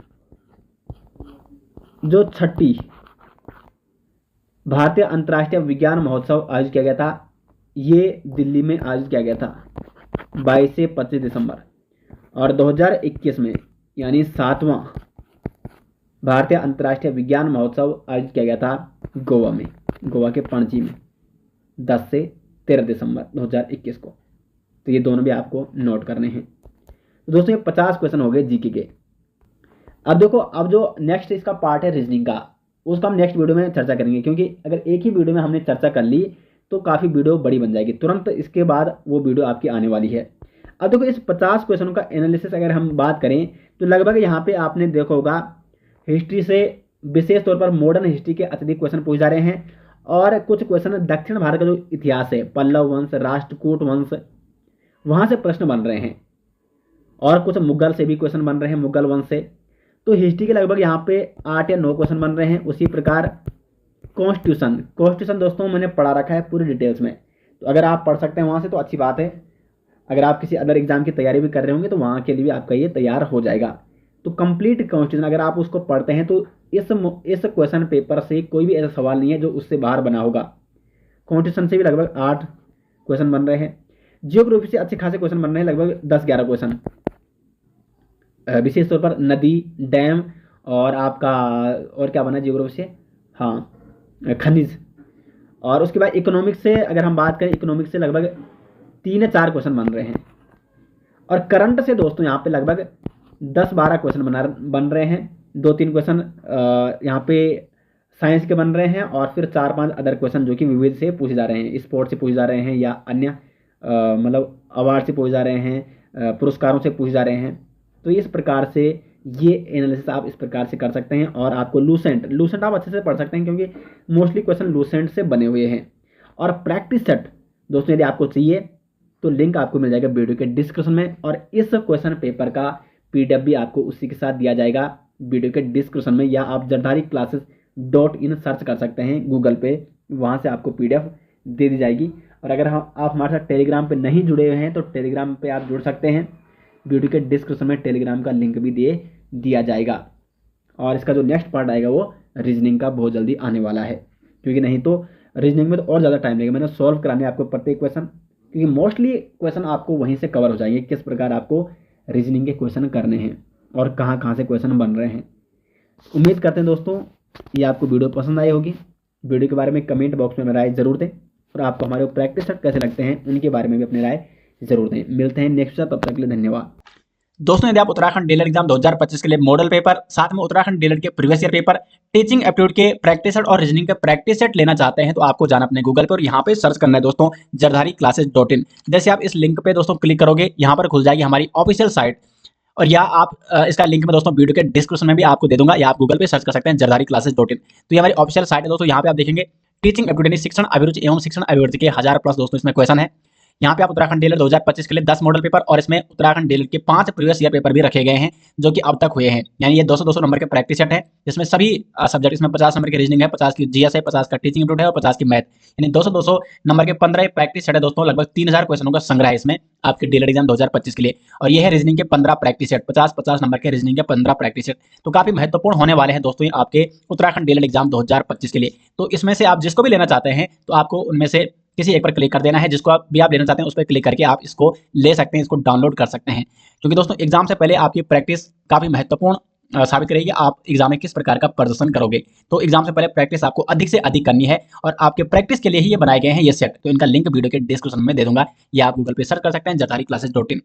जो 6ठी भारतीय अंतर्राष्ट्रीय विज्ञान महोत्सव आयोजित किया गया था, ये दिल्ली में आयोजित किया गया था 22 से 25 दिसंबर। और 2021 में यानी 7वां भारतीय अंतर्राष्ट्रीय विज्ञान महोत्सव आयोजित किया गया था गोवा में, गोवा के पणजी में 10 से 13 दिसंबर 2021 को। तो ये दोनों भी आपको नोट करने हैं। तो दोस्तों ये 50 क्वेश्चन हो गए जीके के। अब देखो, अब जो नेक्स्ट इसका पार्ट है रीजनिंग का, उसका हम नेक्स्ट वीडियो में चर्चा करेंगे, क्योंकि अगर एक ही वीडियो में हमने चर्चा कर ली तो काफ़ी वीडियो बड़ी बन जाएगी। तुरंत इसके बाद वो वीडियो आपकी आने वाली है। अब देखो इस 50 क्वेश्चनों का एनालिसिस अगर हम बात करें तो लगभग यहाँ पे आपने देखा होगा हिस्ट्री से विशेष तौर पर मॉडर्न हिस्ट्री के अत्यधिक क्वेश्चन पूछे जा रहे हैं। और कुछ क्वेश्चन दक्षिण भारत का जो इतिहास है, पल्लव वंश, राष्ट्रकूट वंश, वहाँ से प्रश्न बन रहे हैं। और कुछ मुगल से भी क्वेश्चन बन रहे हैं, मुगल वंश से। तो हिस्ट्री के लगभग यहाँ पे 8 या 9 क्वेश्चन बन रहे हैं। उसी प्रकार कॉन्स्टिट्यूशन दोस्तों मैंने पढ़ा रखा है पूरी डिटेल्स में, तो अगर आप पढ़ सकते हैं वहाँ से तो अच्छी बात है। अगर आप किसी अदर एग्जाम की तैयारी भी कर रहे होंगे तो वहाँ के लिए भी आपका ये तैयार हो जाएगा। तो कंप्लीट कॉन्स्टिट्यूशन अगर आप उसको पढ़ते हैं तो इस क्वेश्चन पेपर से कोई भी ऐसा सवाल नहीं है जो उससे बाहर बना होगा। कॉन्स्टिट्यूशन से भी लगभग 8 क्वेश्चन बन रहे हैं। जियोग्राफी से अच्छे खासे क्वेश्चन बन रहे हैं, लगभग 10-11 क्वेश्चन, विशेष तौर पर नदी, डैम और आपका और क्या बना जियोग्राफी से, हाँ खनिज। और उसके बाद इकोनॉमिक्स से अगर हम बात करें, इकोनॉमिक्स से लगभग 3 या 4 क्वेश्चन बन रहे हैं। और करंट से दोस्तों यहाँ पे लगभग 10-12 क्वेश्चन बन रहे हैं। 2-3 क्वेश्चन यहाँ पे साइंस के बन रहे हैं और फिर 4-5 अदर क्वेश्चन जो कि विविध से पूछे जा रहे हैं, स्पोर्ट्स से पूछे जा रहे हैं या अन्य मतलब अवार्ड से पूछे जा रहे हैं, पुरस्कारों से पूछे जा रहे हैं। तो इस प्रकार से ये एनालिसिस आप इस प्रकार से कर सकते हैं। और आपको लूसेंट आप अच्छे से पढ़ सकते हैं क्योंकि मोस्टली क्वेश्चन लूसेंट से बने हुए हैं। और प्रैक्टिस सेट दोस्तों यदि आपको चाहिए तो लिंक आपको मिल जाएगा वीडियो के डिस्क्रिप्शन में, और इस क्वेश्चन पेपर का PDF भी आपको उसी के साथ दिया जाएगा वीडियो के डिस्क्रिप्शन में, या आप jardhariclasses.in सर्च कर सकते हैं गूगल पे, वहाँ से आपको PDF दे दी जाएगी। और अगर आप हमारे साथ टेलीग्राम पे नहीं जुड़े हुए हैं तो टेलीग्राम पे आप जुड़ सकते हैं, वीडियो के डिस्क्रिप्शन में टेलीग्राम का लिंक भी दे दिया जाएगा। और इसका जो नेक्स्ट पार्ट आएगा वो रीजनिंग का बहुत जल्दी आने वाला है, क्योंकि नहीं तो रीजनिंग में तो और ज़्यादा टाइम लगेगा। मैंने सॉल्व कराने आपको प्रत्येक क्वेश्चन, क्योंकि मोस्टली क्वेश्चन आपको वहीं से कवर हो जाएंगे, किस प्रकार आपको रीजनिंग के क्वेश्चन करने हैं और कहाँ कहाँ से क्वेश्चन बन रहे हैं। उम्मीद करते हैं दोस्तों ये आपको वीडियो पसंद आई होगी। वीडियो के बारे में कमेंट बॉक्स में राय जरूर दें, और आपको हमारे प्रैक्टिस सेट कैसे लगते हैं उनके बारे में भी अपनी राय जरूर दें। मिलते हैं नेक्स्ट, तब तक के लिए धन्यवाद। दोस्तों यदि आप उत्तराखंड डीएलएड एग्जाम 2025 के लिए मॉडल पेपर, साथ में उत्तराखंड डीएलएड के previous year paper, teaching aptitude के प्रैक्टिस सेट और रीजनिंग के प्रैक्टिस सेट लेना चाहते हैं तो आपको जाना अपने गूगल पर और यहाँ पे सर्च करना है दोस्तों jardhariclasses.in। जैसे आप इस लिंक पे दोस्तों क्लिक करोगे, यहाँ पर खुल जाएगी हमारी ऑफिशियल साइट, और या आप इसका लिंक मैं दोस्तों वीडियो के डिस्क्रिप्शन में भी आपको दे दूंगा, या आप गूगल पे सर्च कर सकते हैं jardhariclasses.in। तो ये हमारी ऑफिशियल साइट है दोस्तों। यहाँ पे आप देखेंगे टीचिंग एप्टीट्यूड शिक्षण अभिरुचि एवं शिक्षण अभिवृद्धि के 1000+ दोस्तों इसमें क्वेश्चन है। यहाँ पे आप उत्तराखंड डीएलएड 2025 के लिए 10 मॉडल पेपर और इसमें उत्तराखंड डीएलएड के 5 प्रीवियस ईयर पेपर भी रखे गए हैं जो कि अब तक हुए हैं। यानी ये 200-200 नंबर के प्रैक्टिस सेट है, जिसमें सभी सब्जेक्ट, इसमें 50 नंबर की रीजनिंग है, 50 की जीएस है, 50 का टीचिंग एप्टीट्यूड है और 50 की मैथ, यानी 200-200 नंबर के 15 प्रैक्टिस सेट है दोस्तों। लगभग 3000 क्वेश्चनों का संग्रह है इसमें आपके डीएलएड एग्जाम 2025 के लिए। और ये है रीजनिंग के 15 प्रैक्टिस सेट, 50-50 नंबर के रीजनिंग के 15 प्रैक्टिस सेट। तो काफी महत्वपूर्ण होने वाले हैं दोस्तों आपके उत्तराखंड डीएलएड एग्जाम 2025 के लिए। तो इसमें से आप जिसको भी लेना चाहते हैं तो आपको उनमें से किसी एक पर क्लिक कर देना है। जिसको आप लेना चाहते हैं उस पर क्लिक करके आप इसको ले सकते हैं, इसको डाउनलोड कर सकते हैं। क्योंकि दोस्तों एग्जाम से पहले आपकी प्रैक्टिस काफी महत्वपूर्ण साबित करेगी, आप एग्जाम में किस प्रकार का प्रदर्शन करोगे। तो एग्जाम से पहले प्रैक्टिस आपको अधिक से अधिक करनी है, और आपके प्रैक्टिस के लिए ही ये बनाए गए हैं ये सेट। तो इनका लिंक वीडियो के डिस्क्रिप्शन में दे दूंगा, या आप गूगल पे सर्च कर सकते हैं jardhariclasses.in।